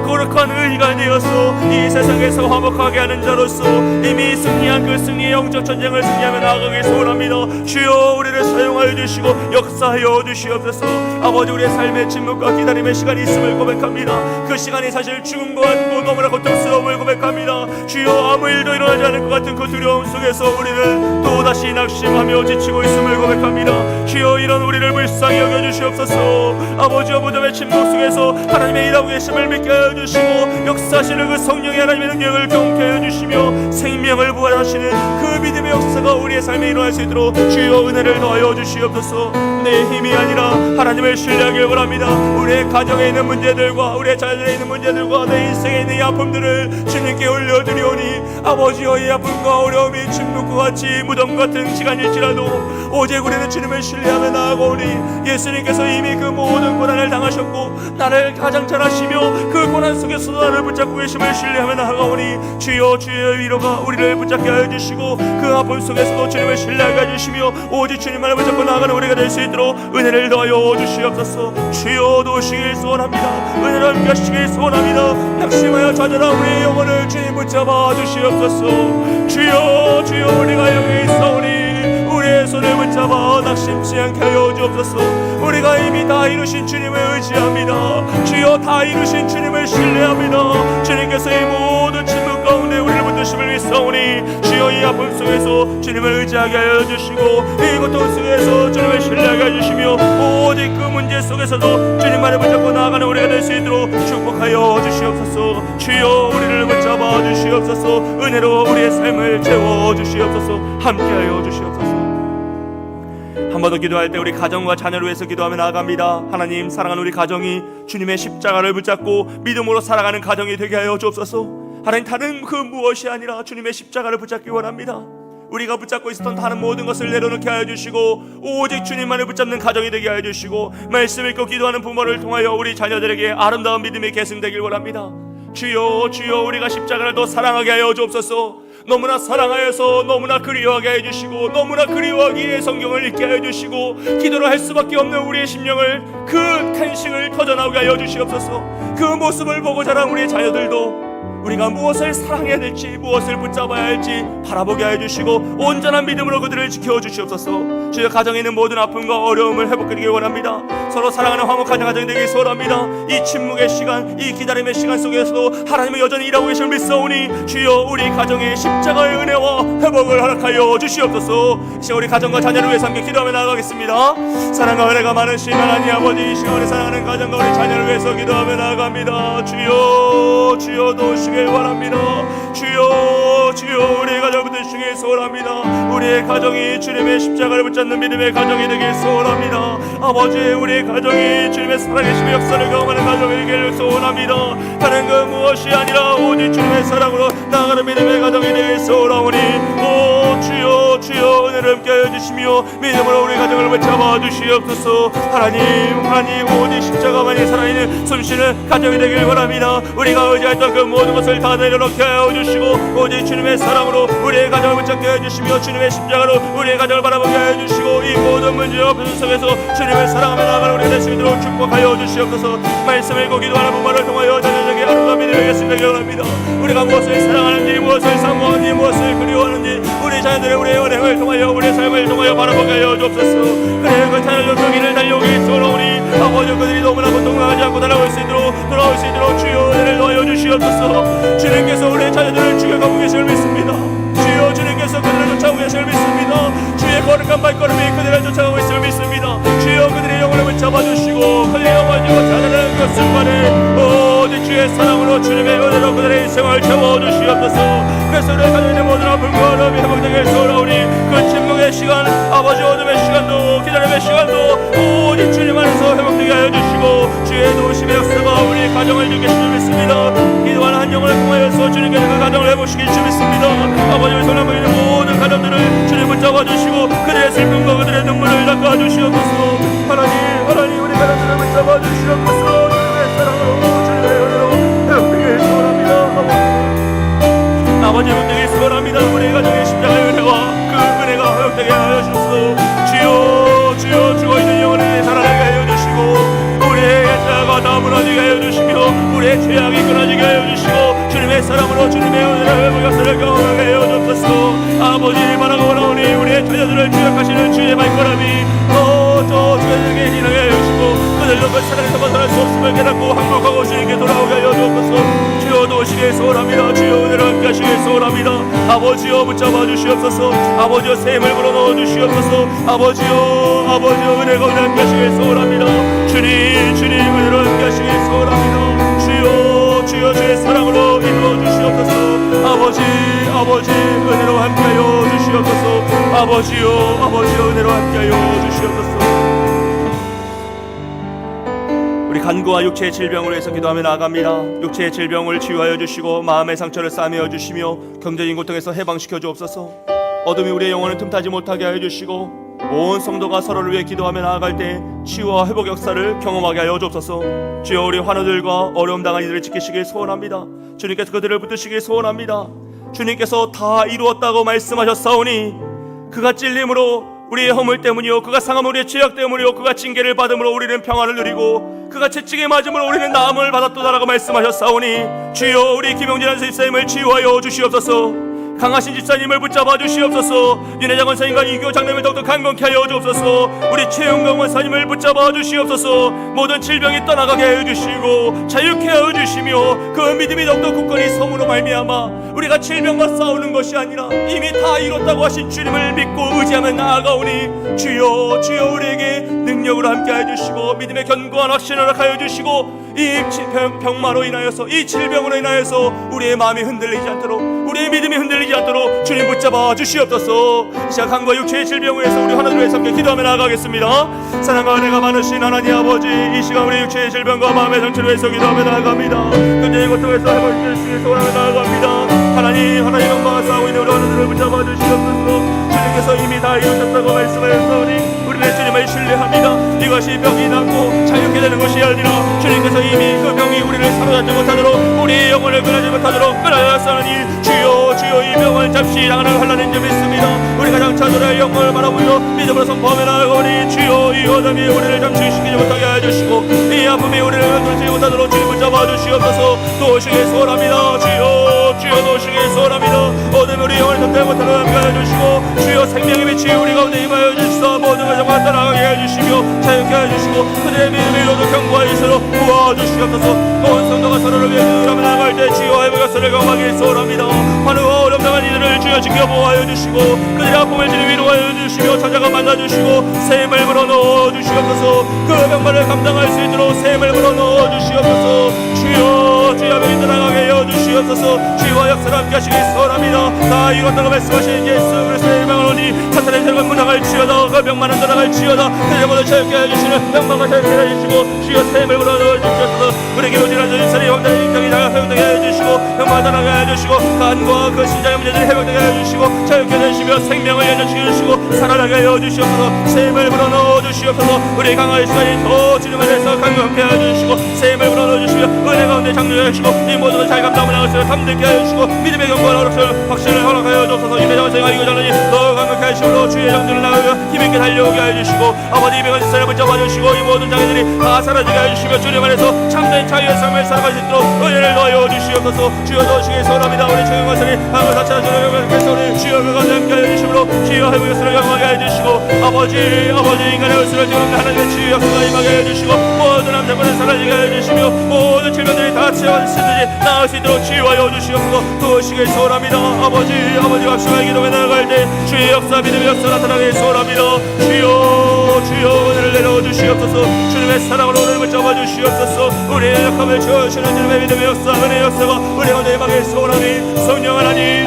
거룩한 의가 되어서 이 세상에서 화목하게 하는 자로서 이미 승리한 그 승리의 영적 전쟁을 승리하며 나아가길 소원합니다. 주여 우리를 사용하여 주시고 역사하여 주시옵소서. 아버지 우리의 삶의 침묵과 기다림의 시간이 있음을 고백합니다. 그 시간이 사실 죽음과 같고 너무나 고통스러움을 고백합니다. 주여 아무 일도 일어나지 않을 것 같은 그 두려움 속에서 우리는 또다시 낙심하며 지치고 있음을 고백합니다. 주여 이런 우리를 불쌍히 여겨주시옵소서. 아버지와 무덤의 침묵 속에서 하나님의 일하고 계심을 믿게 하여 주시고 역사하시는 그 성령의 하나님의 능력을 경험케 하여 주시며 생명을 부활하시는 그 믿음의 역사가 우리의 삶에 일어날 수 있도록 주여 은혜를 더하여 주시옵소서. 내 힘이 아니라 하나님을 신뢰하길 원합니다. 우리의 가정에 있는 문제들과 우리의 자녀들에 있는 문제들과 내 인생에 있는 이 아픔들을 주님께 올려드리오니 아버지여 이 아픔과 어려움이 침묵과 같이 무덤 같은 시간일지라도 오직 우리는 주님을 신뢰하며 나아가오니 예수님께서 이미 그 모든 고난을 당하셨고 나를 가장 잘 아시며 그 고난 속에서도 나를 붙잡고 계심을 신뢰하며 나아가오니 주여 주의 위로가 우리를 붙잡게 하여 주시고 그 아픔 속에서도 주님을 신뢰하게 해주시며 오직 주님만을 붙잡고 나아가는 우리가 될 수 있도록 은혜를 더하여 주시옵소서. 주여 도우시길 소원합니다. 은혜를 함께 하시길 소원합니다. 낙심하여 좌절한 우리의 영혼을 주님 붙잡아 주시옵소서. 주여 우리가 여기 있사오니 우리의 손을 붙잡아 낙심치 않게 하여 주옵소서. 우리가 이미 다 이루신 주님을 의지합니다. 주여 다 이루신 주님을 신뢰합니다. 주님께서 이 모든 침묵 가운데 우리를 붙드심을 믿사오니 주여 이 아픔 속에서 주님을 의지하게 하여 주시고 이 고통 속에서 주님을 신뢰하게 해주시며 오직 그 문제 속에서도 주님만을 붙잡고 나아가는 우리가 될 수 있도록 축복하여 주시옵소서. 주여 우리를 붙잡아 주시옵소서. 은혜로 우리의 삶을 채워 주시옵소서. 함께하여 주시옵소서. 한 번 더 기도할 때 우리 가정과 자녀를 위해서 기도하며 나아갑니다. 하나님, 사랑하는 우리 가정이 주님의 십자가를 붙잡고 믿음으로 살아가는 가정이 되게 하여 주옵소서. 하나님, 다른 그 무엇이 아니라 주님의 십자가를 붙잡기 원합니다. 우리가 붙잡고 있었던 다른 모든 것을 내려놓게 하여 주시고 오직 주님만을 붙잡는 가정이 되게 하여 주시고 말씀 읽고 기도하는 부모를 통하여 우리 자녀들에게 아름다운 믿음의 계승되길 원합니다. 주여, 주여, 우리가 십자가를 더 사랑하게 하여 주옵소서. 너무나 사랑하여서 너무나 그리워하게 해주시고 너무나 그리워하기에 성경을 읽게 하여 주시고 기도를 할 수밖에 없는 우리의 심령을 그 탄식을 터져나오게 하여 주시옵소서. 그 모습을 보고 자란 우리의 자녀들도 우리가 무엇을 사랑해야 될지 무엇을 붙잡아야 할지 바라보게 하여 주시고 온전한 믿음으로 그들을 지켜 주시옵소서. 주여, 가정에 있는 모든 아픔과 어려움을 회복하기를 원합니다. 서로 사랑하는 화목한 가정이 되길 소원합니다. 이 침묵의 시간, 이 기다림의 시간 속에서도 하나님은 여전히 일하고 계심을 믿사오니 주여, 우리 가정의 십자가의 은혜와 회복을 허락하여 주시옵소서. 이제 우리 가정과 자녀를 위해서 함께 기도하며 나아가겠습니다. 사랑과 은혜가 많으신 하나님 아버지, 이 시간에 사랑하는 가정과 우리 자녀를 위해서 기도하며 나아갑니다. 주여, 주여 도우시길 원합니다. 주여, 주여, 우리 가정을 붙드시길 소원합니다. 우리의 가정이 주님의 십자가를 붙잡는 믿음의 가정이 되길 소원합니다. 아버지, 우리의 가정이 주님의 살아계심의 역사를 경험하는 가정이 되길 소원합니다. 다른 그 무엇이 아니라 오직 주님의 사랑으로 나아가는 믿음의 가정이 되길 소원하오니 오 주여, 주여, 은혜를 함께 하여 주시며 믿음으로 우리 가정을 붙잡아 주시옵소서. 하나님, 하나님, 오직 십자가만이 살아있는 숨쉬는 가정이 되길 원합니다. 우리가 의지했던 그 모든 것을 다 내려놓게 하여 주시고 오직 주님의 사랑으로 우리의 가정을 붙잡게 하여 주시며 주님의 십자가로 우리의 가정을 바라보게 하여 주시고 이 모든 문제와 분수 속에서 주님을 사랑하며 나아가는 우리가 될 수 있도록 축복하여 주시옵소서. 말씀을 읽고 기도하는 부모를 통하여 자녀에게 아름다운 믿음을 예수님에게 원합니다. 우리가 무엇을 사랑하는지 무엇을 사모하는지 무엇을 그리워하는지 우리 자녀들의 우리의 연행을 통하여 우리의 삶을 통하여 바라보게 하여 주옵소서. 그래 그 자녀들 그 길을 달려오기 소원하오니 아버지, 그들이 너무나 고통하지 않고 돌아올 수 있도록 주여 은혜를 더하여 주시옵소서. 주님께서 우리의 자녀들을 죽여가고 계심을 믿습니다. 주여, 주님께서 그들을 쫓아오고 계심을 믿습니다. 주의 거룩한 발걸음이 그들을 쫓아가고 있음을 믿습니다. 주여, 그들의 영혼을 붙잡아주시고 그들의 영혼이고 자녀들은 그 순간에 오직 주의 사랑으로 주님의 은혜로 그들의 인생을 채워주시옵소서. 그래서 우리의 가정에 있는 모든 아픔과 어려움이 회복되길 소원하오니 그 침묵의 시간, 아버지 어둠의 시간도 기다림의 시간도 오직 주님 안에서 회복되게 하여 주시고 주의 도우심의 역사가 우리 가정을 이루게 하시길 믿습니다. 기도하는 한 영혼을 통하여서 주님께서 그 가정을 회복시킬 줄 믿습니다. 아버지의 손을 있는 모든 가정들을 주님 붙잡아 주시고 그들의 슬픔과 그들의 눈물을 닦아 주시옵소서. 하나님, 하나님, 우리 가정들을 붙잡아 주시옵소서. 주님의 사랑으로 주님의 은혜로 회복되길 소원합니다. 아버지, 회복되길 소원합니다. 우리 가정의 십자가의 은혜와 그 은혜가 회복되게 하여 주소서. 주여, 주여, 죽어있는 영혼을 살아나게 하여 주시고 우리의 자가 다 무너지게 하여 주시며 우리의 죄악이 끊어지게 하여 주시고 주님의 사랑으로 주님의 은혜를 회복 역사를 경험하게 하여 주옵소서. 아버지, 바라고 원하오니 우리의 자녀들을 주역하시는 주의 발걸음이 저 주님에게 인하게 하여 주시고 그들도 그 사랑에서 벗어날 수 없음을 깨닫고 항복하고 주님께 돌아오게 하여 주옵소서. 주여 도우시길 소원합니다. 주여 은혜를 함께 하시길 소원합니다. 아버지여, 붙잡아 주시옵소서. 아버지여, 새 힘을 불어넣어 주시옵소서. 아버지여, 아버지여, 은혜가 은혜 함께 하시길 소원합니다. 주님, 주님, 은혜를 함께 하시길 소원합니다. 주여, 주여, 주의 사랑으로 이루어 주시옵소서. 아버지, 아버지, 은혜로 함께하여 주시옵소서. 아버지여, 아버지여, 은혜로 함께하여 주시옵소서. 우리 간구와 육체의 질병을 위해서 기도하며 나아갑니다. 육체의 질병을 치유하여 주시고 마음의 상처를 싸매어 주시며 경제적인 고통에서 해방시켜 주옵소서. 어둠이 우리의 영혼을 틈타지 못하게 하여 주시고 온 성도가 서로를 위해 기도하며 나아갈 때 치유와 회복 역사를 경험하게 하여 주옵소서. 주여, 우리 환우들과 어려움 당한 이들을 지키시길 소원합니다. 주님께서 그들을 붙드시길 소원합니다. 주님께서 다 이루었다고 말씀하셨사오니 그가 찔림으로 우리의 허물 때문이요, 그가 상함 우리의 죄악 때문이요, 그가 징계를 받음으로 우리는 평안을 누리고 그가 채찍에 맞음으로 우리는 나음을 받았도다라고 말씀하셨사오니 주여, 우리 김용진 집사님을 치유하여 주시옵소서. 강하신 집사님을 붙잡아 주시옵소서. 윤혜장 원사님과 이교 장로님을 더욱더 강건케 하여 주옵소서. 우리 최영경 원사님을 붙잡아 주시옵소서. 모든 질병이 떠나가게 하여 주시고 자유케 하여 주시며 그 믿음이 더욱더 굳건히 성으로 말미암아 우리가 질병과 싸우는 것이 아니라 이미 다 이뤘다고 하신 주님을 믿고 의지하며 나아가오니 주여, 주여, 우리에게 능력으로 함께 하여 주시고 믿음의 견고한 확신을 허락하여 주시고 이 병마로 인하여서 이 질병으로 인하여서 우리의 마음이 흔들리지 않도록 우리의 믿음이 흔들리지 않도록 주님 붙잡아 주시옵소서. 시작한과 육체의 질병에서 우리 하나님을 함께 기도하며 나아가겠습니다. 사랑과 은혜가 많으신 하나님 아버지, 이 시간 우리 육체의 질병과 마음의 상처를 위해서 기도하며 나아갑니다. 근데 고통에서 해볼 수 있게 소원하며 나아갑니다. 하나님 영광을 쌓고 있는 우리 하나님을 붙잡아 주시옵소서. 주님께서 이미 다 이루셨다고 말씀하셨으니 우리는 주님을 신뢰합니다. 이것이 병이 낫고 자유케 되는 것이 아니라 주님께서 이미 그 병이 우리를 사로잡지 못하도록 우리의 영혼을 끊어지 못하도록 끊어졌사오니 주여 이 병을 잡시 당하는 환난인 줄 믿습니다. 우리가 장차 너의 영광을 바라보며 믿음으로 선포하며 나아가오니 주여 이 어둠이 우리를 잠식시키지 못하게 해주시고 이 아픔이 우리를 끊지 못하도록 주님 붙잡아 주시옵소서. 도우시길 소원합니다. 주여 도우시길 소원합니다. 어둠이 우리 영혼을 덮지 못하도록 함께해 주시고 주여 생명의 빛이 우리 가운데 임하여 주시사 모든 것을 따라가게 해주시며 자유케 해주시고 그들의 믿음을 이루어도 경고와 예수로 모아주시옵소서. 온 성도가 서로를 위해 기도하며 나아갈 때 주여 해보가 서를 경험하길 소원합니다. 환우와 어렵다한 이들을 주여 지켜 보호하여 주시고 그들의 아픔을 주님 위로하여 주시며 찾아가 만나주시고 새 힘을 불어넣어 주시옵소서. 그 병만을 감당할 수 있도록 새 힘을 불어넣어 주시옵소서. 주여 병이 떠나가게 하여 주시옵소서. 주여 역사를 함께 하시길 소원합니다. 다 이것다가 말씀하신 예수 그리스도의 이름으로 오니 사탄의 세력은 무너갈 지어다. 그 병만은 떠나갈 지어다. 그들의 모두 자유케 해주시는 병만과 자유케 해주시고 주여 새 힘을 불어넣어 주시옵소서. 우리에게 오지라도 인산이 왕자의 인정이 다 회복되게 해주시고 병만 떠나게 해주시고 간과 그 신장의 문제들이 회복되게 해주시고 자유케 해주시며 생명을 여전시키시고 살아나게 해주시옵소서. 새 힘을 불어넣어 주시옵소서. 우리 강화의 시간이 더 주님 안에서 강력하게 해주시고 새 힘을 불어넣어 주시며 은혜 가운데 장려해 주시고 이 모든 잘 감당을 나가시며 담대케 해주시고 믿음의 경고와 어렵을 확신을 허락하여 주옵소서. 이내 장생아 이거 잘하니 더 강력하게 하시므로 주의 장전을 나가며 힘있게 달려오게 해주시고 아버지 이 병을 세상을 붙잡아 주시고 이 모든 장애들이 다 사라지게 해주시며 주님 안에서 참된 자유의 삶을 살아갈 수 있도록 은혜를 넣어 주시옵소서. 주여 도우시길 소원합니다. 우리 주의 것을 하늘 다치는 주의 것을 우리 주여 그 가운데 함께 해주시므로 주여 회복의 것을 영광하게 해주시고 아버지 인간의 것을 지금 하나님의 치유 역사가 임하게 해주시고 모든 남자분을 사라지게 해주시며 모든 질병들이 다 치유하시듯이 나을 수 있도록 치유하여 주시옵소서. 도우시길 소원합니다. 아버지 확실하게 기도해 나아갈 때 주의 역사 믿음의 역사 나타나게 소원합니다. 주여 은혜를 내려 주시옵소서. 주님의 사랑으로 오늘 붙잡아 주시옵소서. 우리의 약함을 채워주시는 주님의 믿음의 역사 은혜의 역사가 우리 가운데 임하게 소원하니 성령 하나님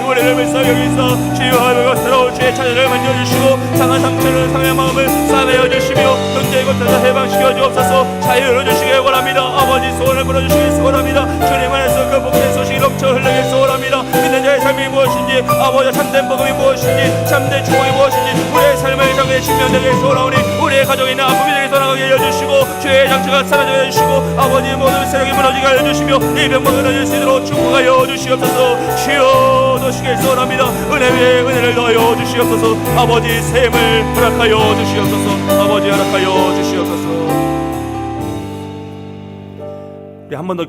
우리를 불쌍히 여기사 치유하여 역사로 주의 찬양을 만져주시고 상한 상처를 상한 마음을 싸매어 주시며 현재의 것들을 해방시켜 주옵소서. 자유를 주시길 원합니다. 아버지 소원을 불어주시길 소원합니다. 주님 안에서 그 복된 소식이 넘쳐 흘러길 소원합니다. 믿는 자의 삶이 무엇인지 아버지 참된 복음이 무엇인지 참된 축복이 무엇인지 우리의 삶을 정해 신명되게 소원하오니 우리의 가정에 있는 아픔이 되게 돌아가게 해주시고 주의 장치가 사라지게 해주시고 아버지의 모든 세력이 무너지게 해주시며 이 병만 끊어질 수 있도록 축복하여 주시옵소서. 주여 도시길 소원합니다. 은혜 위에 은혜를 더하여 주시옵소서. 아버지 샘을 허락하여 주시옵소서. 아버지 허락하여 주시옵소서. 우리 한 번 더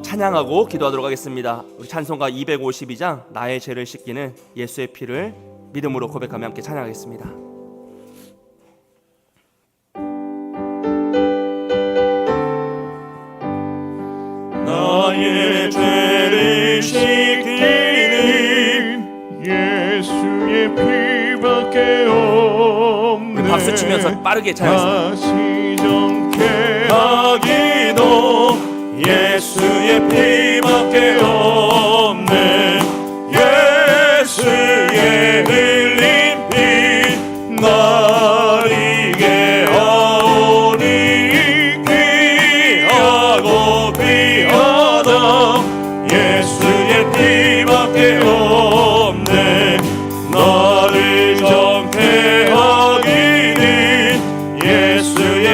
찬양하고 기도하도록 하겠습니다. 우리 찬송가 252장 나의 죄를 씻기는 예수의 피를 믿음으로 고백하며 함께 찬양하겠습니다. 나의 죄를 씻기는 예수의 피밖에 없네. 우리 박수 치면서 빠르게 찬양하겠습니다. 다시 정케 하기도 예수의 피밖에 없네. 예수의 흘린 피 나에게 하오니 귀하고 귀하다. 예수의 피밖에 없네. 나를 정케 하기는 예수의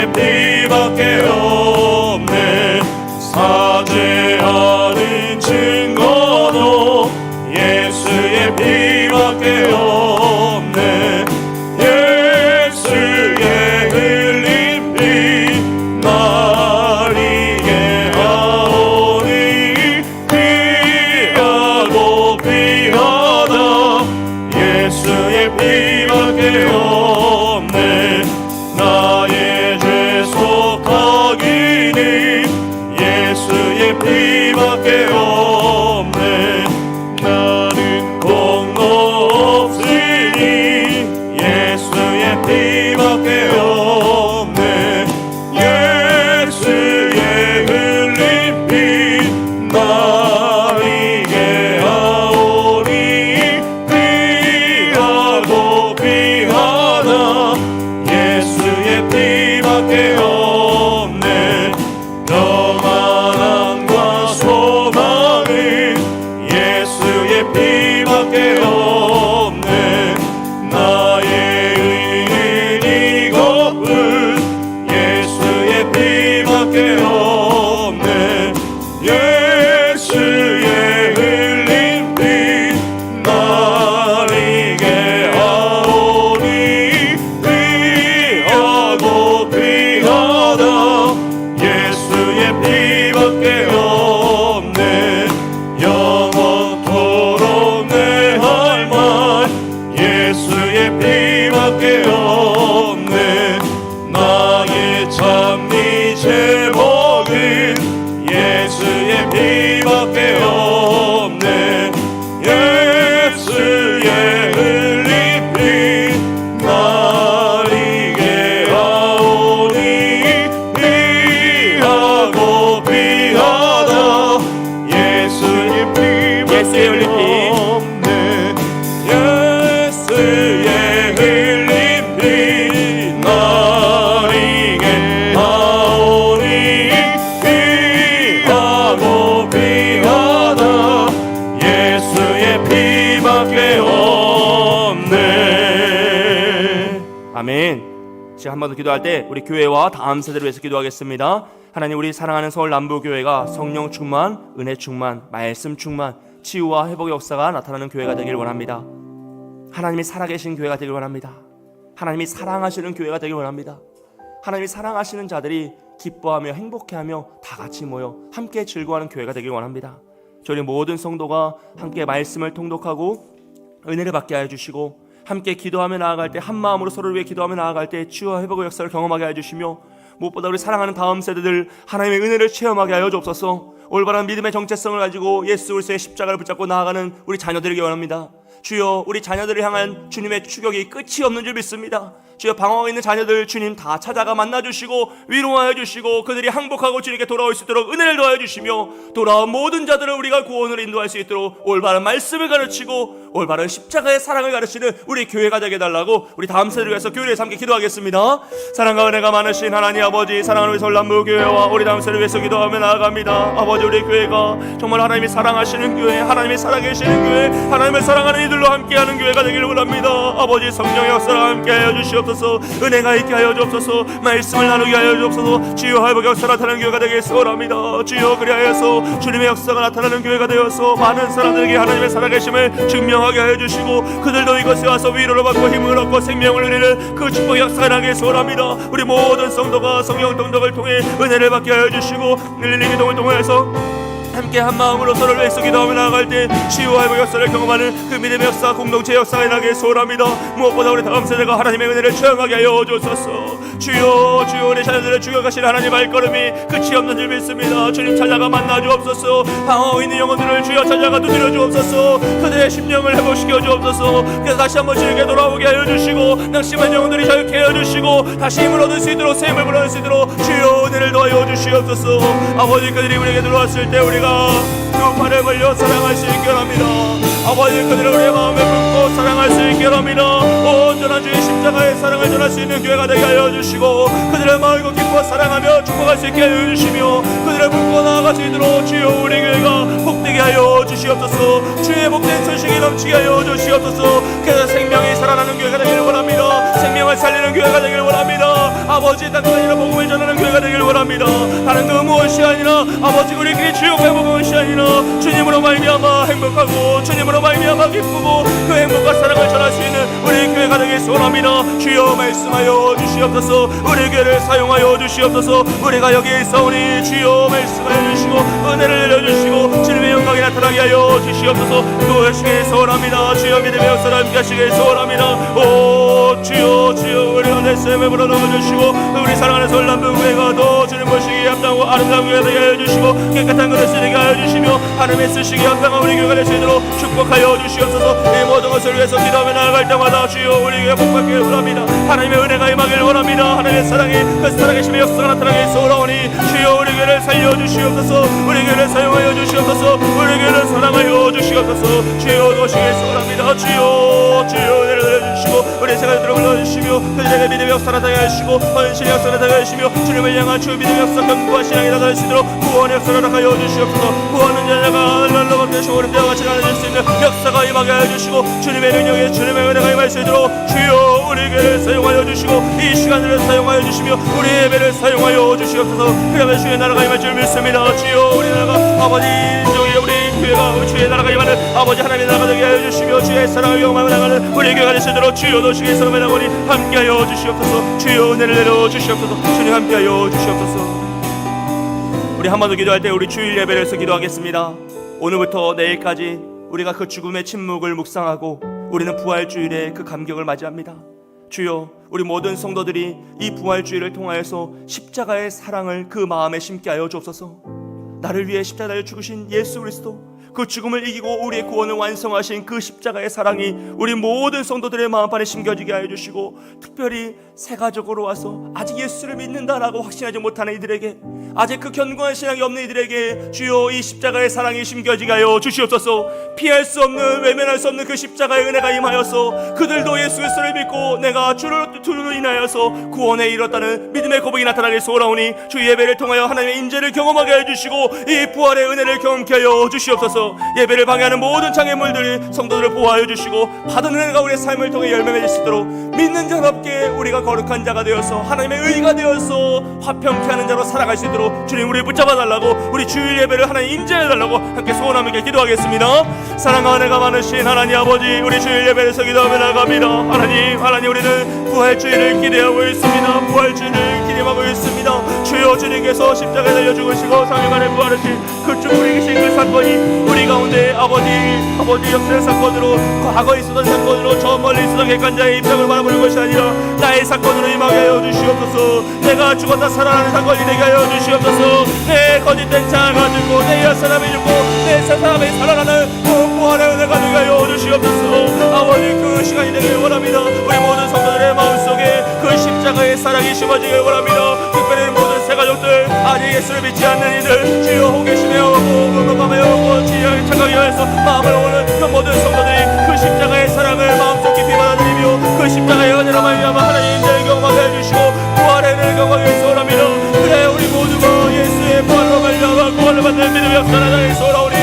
예수의 흘린 피 예수의 흘린 피 나에게 나오니 피하고 피하다 예수의 피밖에 없네. 아멘. 지금 한 번 더 기도할 때 우리 교회와 다음 세대를 위해서 기도하겠습니다. 하나님, 우리 사랑하는 서울 남부교회가 성령 충만, 은혜 충만, 말씀 충만, 치유와 회복의 역사가 나타나는 교회가 되길 원합니다. 하나님이 살아계신 교회가 되길 원합니다. 하나님이 사랑하시는 교회가 되길 원합니다. 하나님이 사랑하시는 자들이 기뻐하며 행복해하며 다 같이 모여 함께 즐거워하는 교회가 되길 원합니다. 저희 모든 성도가 함께 말씀을 통독하고 은혜를 받게 하여 주시고, 함께 기도하며 나아갈 때 한 마음으로 서로를 위해 기도하며 나아갈 때 치유와 회복의 역사를 경험하게 하여 주시며, 무엇보다 우리 사랑하는 다음 세대들 하나님의 은혜를 체험하게 하여 주옵소서. 올바른 믿음의 정체성을 가지고 예수 그리스도의 십자가를 붙잡고 나아가는 우리 자녀들에게 원합니다. 주여, 우리 자녀들을 향한 주님의 추격이 끝이 없는 줄 믿습니다. 주여, 방황하고 있는 자녀들 주님 다 찾아가 만나주시고 위로하여 주시고, 그들이 항복하고 주님께 돌아올 수 있도록 은혜를 더하여 주시며, 돌아온 모든 자들을 우리가 구원으로 인도할 수 있도록 올바른 말씀을 가르치고 올바른 십자가의 사랑을 가르치는 우리 교회가 되게 달라고 우리 다음 세대를 위해서 교회에서 함께 기도하겠습니다. 사랑과 은혜가 많으신 하나님 아버지, 사랑하는 우리 서울남부교회와 우리 다음 세대를 위해서 기도하며 나아갑니다. 아버지, 우리 교회가 정말 하나님이 사랑하시는 교회, 하나님이 살아계시는 교회, 하나님을 사랑하는 이들로 함께하는 교회가 되기를 원합니다. 아버지, 성령의 역사를 함께하여 주시옵소서. 은혜가 있게 하여 주옵소서. 말씀을 나누게 하여 주옵소서. 주여, 회복의 역사가 나타나는 교회가 되길 소원합니다. 주여, 그리하여서 주님의 역사가 나타나는 교회가 되어서 많은 사람들에게 하나님의 살아계심을 증명하게 하여 주시고, 그들도 이곳에 와서 위로를 받고 힘을 얻고 생명을 누리는 그 축복의 역사가 나게 소원합니다. 우리 모든 성도가 성령 동덕을 통해 은혜를 받게 하여 주시고, 릴리 기동을 통해서 함께 한 마음으로 서로를 위해서 기도하며 나아갈 때 치유와 회복의 역사를 경험하는 그 믿음의 역사, 공동체의 역사가 일어나게 소원합니다. 무엇보다 우리 다음 세대가 하나님의 은혜를 체험하게 하여 주소서. 주여, 주여, 우리 자녀들을 죽여가신 하나님 발걸음이 끝이 없는 줄 믿습니다. 주님 찾아가 만나 주옵소서. 방황하고 있는 영혼들을 주여 찾아가 두드려 주옵소서. 그들의 심령을 회복시켜 주옵소서. 그래서 다시 한번 주님께 돌아오게 하여 주시고, 낙심한 영혼들이 자유케 하여 주시고, 다시 힘을 얻을 수 있도록 새 힘을 불어낼 수 있도록 주여 은혜를 더하여 주시옵소서. 아버지, 그들이 우리에게 들어왔을 때 우리가 두 팔을 벌려 사랑할 수 있게 합니다. 아버지, 그들을 우리의 마음에 품고 사랑할 수 있게 합니다. 온전한 주의 십자가의 사랑을 전할 수 있는 교회가 되게 하여 주시고, 그들의 마음을 기뻐 사랑하며 축복할 수 있게 하여 주시며, 그들을 품고 나아갈 수 있도록 주여 우리 교회가 복되게 하여 주시옵소서. 주의 복된 소식이 넘치게 하여 주시옵소서. 그래서 생명이 살아나는 교회가 되기를 원합니다. 생명을 살리는 교회가 되기를 원합니다. 아버지, 땅끝아니라 복음을 전하는 교회가 되기를 원합니다. 다른 그 무엇이 아니라 아버지, 우리끼리 주여 회복하는 것이 아니라 주님으로 말미암아 행복하고 주님으로 말미암아 기쁘고 그 행복과 사랑을 전할 수 있는 우리 교회가 되길 소원합니다. 주여 말씀하여 주시옵소서. 우리 교회를 사용하여 주시옵소서. 우리가 여기에 있사오니 주여 말씀하여 주시고 은혜를 내려주시고 주님의 영광이 나타나게 하여 주시옵소서. 또 하시길 소원합니다. 주여 믿음의 역사를 함께 하시길 소원합니다. 오 주여, 주여, 우리 은혜쌤에 불어넣어주시고, 우리 사랑하는 서울남부교회가 더 주님 보시기에 합당하고 아름다운 교회가 되게 하여 주시고, 깨끗한 그릇 쓰게 하여 주시며, 하나님의 쓰시기에 합당한 우리 교회가 될 수 있도록 축복하여 주시옵소서. 이 모든 것을 위해서 기도하며 나아갈 때마다 주여 우리 교회 복받기를 원합니다. 하나님의 은혜가 임하기를 원합니다. 하나님의 사랑이 그 살아계심의 역사가 나타나게 소원하오니 주여 우리 교회를 살려주시옵소서. 우리 교회를 사용하여 주시옵소서. 우리 교회를 사랑하여 주시옵소서. 주여 도시에 소원합니다. 주여, 주여 은혜를 내려주시고 우리 생활들을 불러주시며, 그들에게 믿음의 역사 나타나게 하시고 헌신의 역사 나타나게 하시며, 주님을 향한 주 믿음의 역사, 견고한 신앙이 나타날 수 있도록 구원의 역사를 나타나게 주시옵소서. 구원은 자녀가 널널하게 되시고 우리 때와 같이 나눠질 수 있는 역사가 임하게 해주시고, 주님의 능력에 주님의 은혜가 임할 수 있도록 주여 우리 교회를 사용하여 주시고, 이 시간을 사용하여 주시며 우리 예배를 사용하여 주시옵소서. 그러면 주의 나라가 임할 줄 믿습니다. 주여 우리 나라가 아버지 인종의 우리 교회가 주의 나라가 임하는 아버지 하나님의 나라가 되게 하여 주시며, 주의 사랑을 경험하며 나가는 우리 교회가 될 수 있도록 주여 도시의 사람의 나머니 함께하여 주시옵소서. 주여 은혜를 내려 주시옵소서. 주님 함께하여 주시옵소서. 우리 한 번 더 기도할 때 우리 주일 예배에서 기도하겠습니다. 오늘부터 내일까지 우리가 그 죽음의 침묵을 묵상하고 우리는 부활주일의 그 감격을 맞이합니다. 주여, 우리 모든 성도들이 이 부활주일을 통하여서 십자가의 사랑을 그 마음에 심게 하여 주옵소서. 나를 위해 십자가를 죽으신 예수 그리스도, 그 죽음을 이기고 우리의 구원을 완성하신 그 십자가의 사랑이 우리 모든 성도들의 마음판에 심겨지게 하여 주시고, 특별히 새가족으로 와서 아직 예수를 믿는다라고 확신하지 못하는 이들에게, 아직 그 견고한 신앙이 없는 이들에게 주여 이 십자가의 사랑이 심겨지게 하여 주시옵소서. 피할 수 없는, 외면할 수 없는 그 십자가의 은혜가 임하여서 그들도 예수 그리스도를 믿고 내가 주로 인하여서 구원에 이뤘다는 믿음의 고백이 나타나길 소원하오니, 주 예배를 통하여 하나님의 인재를 경험하게 해주시고 이 부활의 은혜를 경험케 하여 주시옵소서. 예배를 방해하는 모든 장애물들이 성도들을 보호하여 주시고, 받은 은혜가 우리의 삶을 통해 열매 맺을 수 있도록 믿는 자답게 우리가 거룩한 자가 되어서 하나님의 의가 되어서 화평케 하는 자로 살아갈 수 있도록 주님 우리를 붙잡아 달라고, 우리 주일 예배를 하나님 인재해 달라고 함께 소원하며 기도하겠습니다. 사랑과 은혜가 많으신 하나님 아버지, 우리 주일 예배에서 기도하며 나갑니다. 하나님 우리는 부활주일을 기대하고 있습니다. 부활주일을 기대하고 있습니다. 주여, 주님께서 십자가에 달려 죽으시고 3일 만에 부활하신 그 죽음을 이기신 그 사건이 우리 가운데 아버지 역사의 사건으로, 과거에 있었던 사건으로, 저 멀리 있었던 객관자의 입장을 바라보는 것이 아니라 나의 사건으로 임하게 하여 주시옵소서. 내가 죽었다 살아나는 사건이 되게 하여 주시옵소서. 내 거짓된 자가 죽고 내 옛사람이 죽고 내 새사람이 살아나는 그 부활의 은혜가 되게 하여 주시옵소서. 아버지, 그 시간이 되길 원합니다. 우리 모든 성도들의 마음속에 그 십자가의 사랑이 심어지길 원합니다. 특별히 모든 새가족들, 아직 예수를 믿지 않는 이들, 주여 호기심에 오고 음악감에 오고 지혜를 착각에 하여서 마음을 오는 그 모든 성도들이 그 십자가의 사랑을 마음속 깊이 받아들이며 그 십자가의 은혜로 말미암아 하나님 인자를 경험하게 해주시고 부활의 은혜를 경험하게 소원합니다. 그래, 우리 모두가 예수의 부활로 말미암아 구원을 받는 믿음의 역사를 하나님 소원하오니,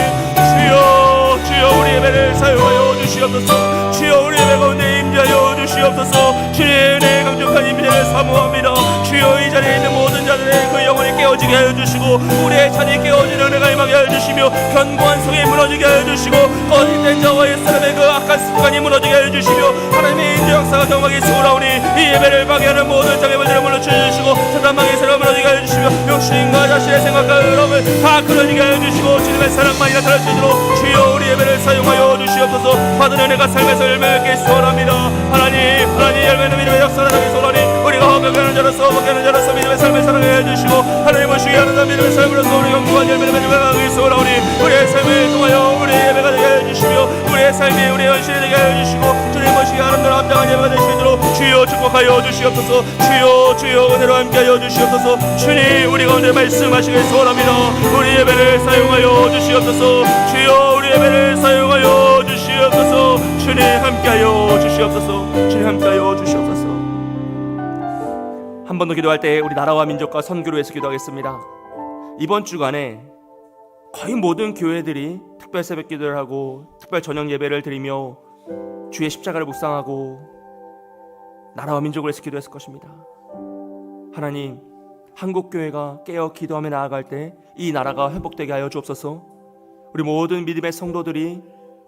주여 우리 예배를 사용하여 주시옵소서. 주여 우리 예배 가운데 임재하여 주시옵소서. 주의 은혜의 강력한 임재를 사모합니다. 주여, 이 자리에 있는 모든 자들의 그 영혼이 깨어지게 하여 주시고 우리의 찬이 깨어지는 은혜가 임하게 하여 주시며 견고한 성이 무너지게 하여 주시고 거짓된 자와 옛사람의 그 악한 습관이 무너지게 하여 주시며 하나님의 인재 역사가 경험하기 소원하오니, 이 예배를 방해하는 모든 장애물들을 물러주시고 사단방의 세력을 무너지게 하여 주시며 육신과 자신의 생각과 의로움을 다 끊어지게 하여 주시고 주님의 사랑만이 나타날 수 있도록 주여 우리 예배를 사용하여 주시옵소서. 받은 은혜가 삶에서 열매맺게 소원합니다. 하나님 열매는 믿음의 역사를 하기 소원하니, 우리가 허경하는 자로서 먹게하는 자로서 믿음의 삶을 사랑해 주시고 하나님을 쉬게 하는 자 믿음의 삶으로서 우리 영구한 열매를 맺어가기 소원하오니, 우리의 삶을 통하여 우리의 예배가 되게 해주시며 우리의 삶이 우리의 헌신이 되게 해주시고 주님을 쉬게 하는 자 합당한 예배가 될 수 있도록 주여 축복하여 주시옵소서. 주여 은혜로 함께하여 주시옵소서. 주님, 우리 가운데 말씀하시길 소원합니다. 우리 예배를 사용하여 주시옵소서. 주여, 우리 예배를 사용하여 주시옵소서. 주님 함께하여 주시옵소서. 주님 함께하여 주시옵소서. 한 번 더 기도할 때 우리 나라와 민족과 선교를 위해서 기도하겠습니다. 이번 주간에 거의 모든 교회들이 특별 새벽 기도를 하고 특별 저녁 예배를 드리며 주의 십자가를 묵상하고 나라와 민족을 위해서 기도했을 것입니다. 하나님, 한국교회가 깨어 기도하며 나아갈 때 이 나라가 회복되게 하여 주옵소서. 우리 모든 믿음의 성도들이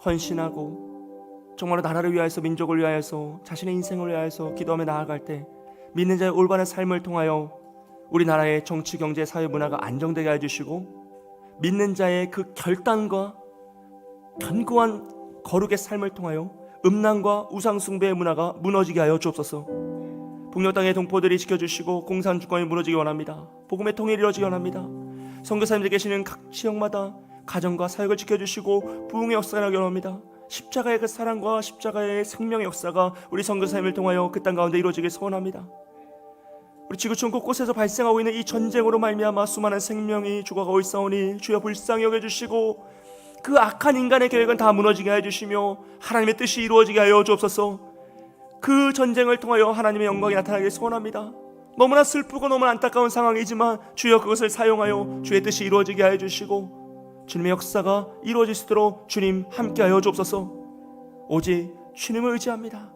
헌신하고 정말로 나라를 위하여서, 민족을 위하여서, 자신의 인생을 위하여서 기도하며 나아갈 때 믿는 자의 올바른 삶을 통하여 우리나라의 정치, 경제, 사회, 문화가 안정되게 해주시고 믿는 자의 그 결단과 견고한 거룩의 삶을 통하여 음란과 우상숭배의 문화가 무너지게 하여 주옵소서. 북녘 땅의 동포들이 지켜주시고 공산주권이 무너지기 원합니다. 복음의 통일이 이루어지기 원합니다. 선교사님들 계시는 각 지역마다 가정과 사역을 지켜주시고 부흥의 역사가 나기 원합니다. 십자가의 그 사랑과 십자가의 생명의 역사가 우리 선교사님을 통하여 그 땅 가운데 이루어지길 소원합니다. 우리 지구촌 곳곳에서 발생하고 있는 이 전쟁으로 말미암아 수많은 생명이 죽어가고 있사오니 주여 불쌍히 여겨주시고 그 악한 인간의 계획은 다 무너지게 해주시며 하나님의 뜻이 이루어지게 하여 주옵소서. 그 전쟁을 통하여 하나님의 영광이 나타나길 소원합니다. 너무나 슬프고 너무나 안타까운 상황이지만 주여 그것을 사용하여 주의 뜻이 이루어지게 해주시고 주님의 역사가 이루어질 수 있도록 주님 함께하여 주옵소서. 오직 주님을 의지합니다.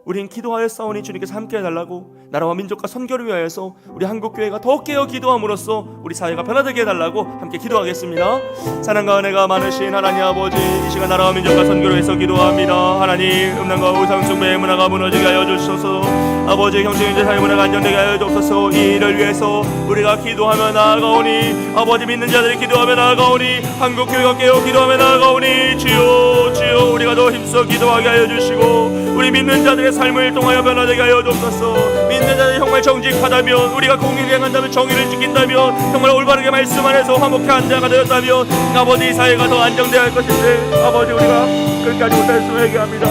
우린 기도하여 싸우니 주님께서 함께해 달라고, 나라와 민족과 선교를 위하여서 우리 한국교회가 더 깨어 기도함으로써 우리 사회가 변화되게 해달라고 함께 기도하겠습니다. 사랑과 은혜가 많으신 하나님 아버지, 이 시간 나라와 민족과 선교를 위해서 기도합니다. 하나님, 음란과 우상숭배의 문화가 무너지게 하여 주셔서 아버지, 형제인재 사회 문화가 안정되게 하여 주옵소서. 이 일을 위해서 우리가 기도하며 나아가오니, 아버지 믿는 자들이 기도하며 나아가오니, 한국교회가 깨어 기도하며 나아가오니 주여 우리가 더 힘써 기도하게 하여 주시고 우리 믿는 자들의 삶을 통하여 변화되게 하여 주옵소서. 믿는 자들이 정말 정직하다면, 우리가 공의를 행한다면, 정의를 지킨다면, 정말 올바르게 말씀 안에서 화목해 한 자가 되었다면 아버지 이 사회가 더 안정되어야 할 것인데 아버지 우리가 끝까지 못하였음을 회개합니다.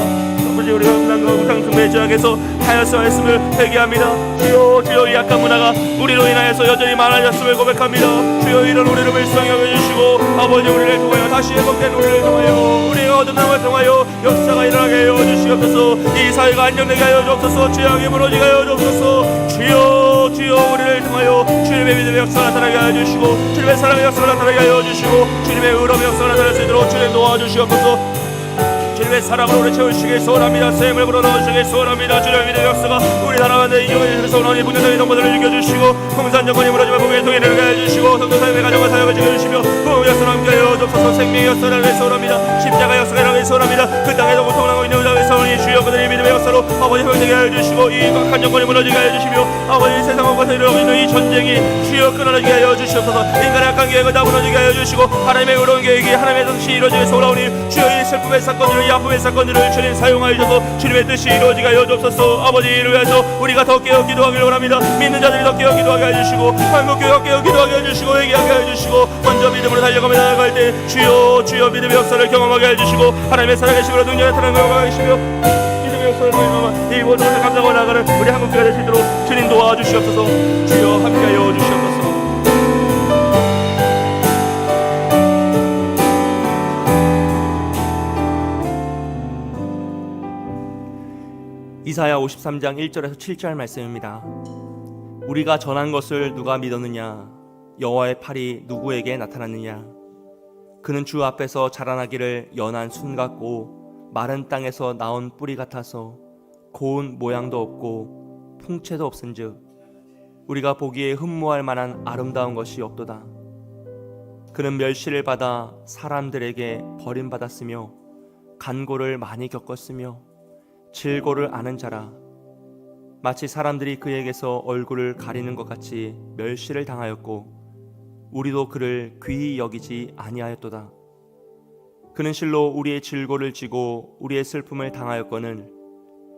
아버지 우리가 음란과 우상숭배의 죄악에서 하였음을 회개합니다. 주여 주여 이 악한 문화가 우리로 인하여서 여전히 많아졌음을 고백합니다. 주여 이런 우리를 불쌍히 여겨주시고 아버지 우리를 통하여 다시 회복된 우리를 통하여 우리의 어둠 남을 통하여 역사가 일어나게 하여 주시옵소서. 이 사회가 안정되게 하여 주옵소서. 죄악이 무너지게 하여 주옵소서. 주여 주여 우리를 통하여 주님의 믿음의 역사가 나타나게 하여 주시고 주님의 사랑의 역사가 나타나게 하여 주시고 주님의 의로움의 역사가 나타날 수 있도록 주님 도와주시옵소서. 주님의 사랑으로 우리 채우시길 소원합니다. 샘을 불어넣으시길 소원합니다. 주님의 믿음의 역사가 우리 나라만의 이경을 소원하니 분열의 동반들을 이겨주시고 공산정권이 무너지며 복음의 통일을 하게 해주시고 성도사님의 가정과 사역을 지켜주시며 복음의 역사를 함께하여 주옵소서. 생명의 역사를 하게 소원합니다. 십자가 역사를 하게 소원합니다. 그 땅에서 고통하고 있는 자의 소원이 주여 그들의 믿음의 역사로 아버지 회복되게 해주시고 이 악한 정권이 무너지게 해주시며 아버지 세상 곳곳에 일어나고 있는 이 전쟁이 주여 끊어지게 하여 주시옵소서. 인간의 악한 계획을 다 무너지게 하여 주시고 하나님의 의로운 계획이 하나님의 뜻이 이루어지게 소원하오니 주여 이 슬픔의 사건들을 이 아픔의 사건들을 주님 사용하셔서 주님의 뜻이 이루어지게 하여 주옵소서. 아버지 이를 위해서 우리가 더 깨어 기도하기를 원합니다. 믿는 자들이 더 깨어 기도하게 해주시고 한국교회가 깨어 기도하게 해주시고 회개하게 해주시고 먼저 믿음으로 달려가며 나아갈 때 주여 주여 믿음의 역사를 경험하게 해주시고 하나님의 살아계심으로 능력에 타는 걸 경험하시며 믿음의 역사를 통해 이 모든 것을 감당하고 나가는 우리 한국교회가 될 수 있도록 주님 도와주시옵소서. 주여 함께하여 주시옵소서. 이사야 53장 1절에서 7절 말씀입니다. 우리가 전한 것을 누가 믿었느냐? 여호와의 팔이 누구에게 나타났느냐? 그는 주 앞에서 자라나기를 연한 순 같고 마른 땅에서 나온 뿌리 같아서 고운 모양도 없고 풍채도 없은즉 우리가 보기에 흠모할 만한 아름다운 것이 없도다. 그는 멸시를 받아 사람들에게 버림받았으며 간고를 많이 겪었으며 질고를 아는 자라. 마치 사람들이 그에게서 얼굴을 가리는 것 같이 멸시를 당하였고 우리도 그를 귀히 여기지 아니하였도다. 그는 실로 우리의 질고를 지고 우리의 슬픔을 당하였거늘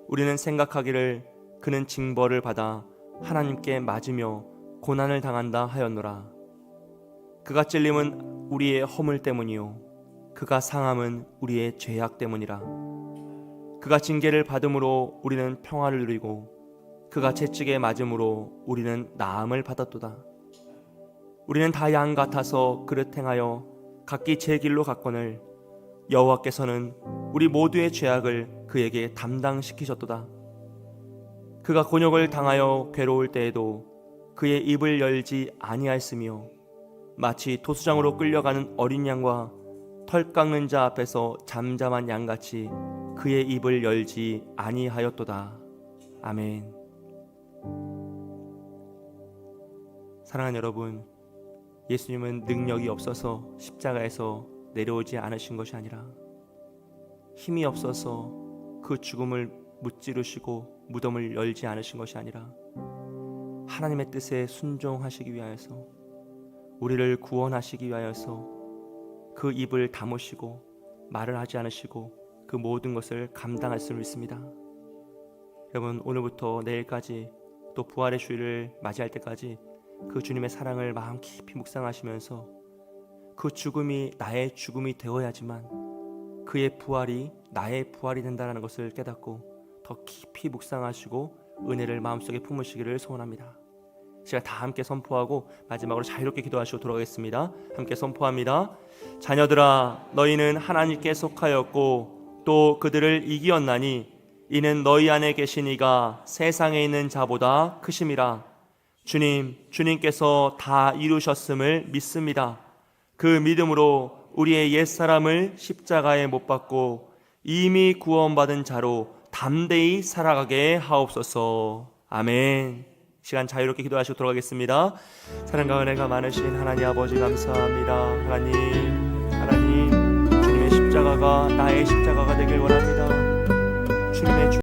우리는 생각하기를 그는 징벌을 받아 하나님께 맞으며 고난을 당한다 하였노라. 그가 찔림은 우리의 허물 때문이요 그가 상함은 우리의 죄악 때문이라. 그가 징계를 받음으로 우리는 평화를 누리고 그가 채찍에 맞음으로 우리는 나음을 받았도다. 우리는 다 양 같아서 그릇 행하여 각기 제 길로 갔거늘 여호와께서는 우리 모두의 죄악을 그에게 담당시키셨도다. 그가 곤욕을 당하여 괴로울 때에도 그의 입을 열지 아니하였으며 마치 토수장으로 끌려가는 어린 양과 털 깎는 자 앞에서 잠잠한 양같이 그의 입을 열지 아니하였도다. 아멘. 사랑하는 여러분, 예수님은 능력이 없어서 십자가에서 내려오지 않으신 것이 아니라 힘이 없어서 그 죽음을 무찌르시고 무덤을 열지 않으신 것이 아니라 하나님의 뜻에 순종하시기 위하여서 우리를 구원하시기 위하여서 그 입을 다무시고 말을 하지 않으시고 그 모든 것을 감당하실 수 있습니다. 여러분, 오늘부터 내일까지 또 부활의 주일을 맞이할 때까지 그 주님의 사랑을 마음 깊이 묵상하시면서 그 죽음이 나의 죽음이 되어야지만 그의 부활이 나의 부활이 된다는 것을 깨닫고 더 깊이 묵상하시고 은혜를 마음속에 품으시기를 소원합니다. 제가 다 함께 선포하고 마지막으로 자유롭게 기도하시고 돌아가겠습니다. 함께 선포합니다. 자녀들아, 너희는 하나님께 속하였고 또 그들을 이기었나니 이는 너희 안에 계신 이가 세상에 있는 자보다 크심이라. 주님께서 다 이루셨음을 믿습니다. 그 믿음으로 우리의 옛사람을 십자가에 못 박고 이미 구원받은 자로 담대히 살아가게 하옵소서. 아멘. 시간 자유롭게 기도하시고 돌아가겠습니다. 사랑과 은혜가 많으신 하나님 아버지 감사합니다. 하나님 주님의 십자가가 나의 십자가가 되길 원합니다. 주님의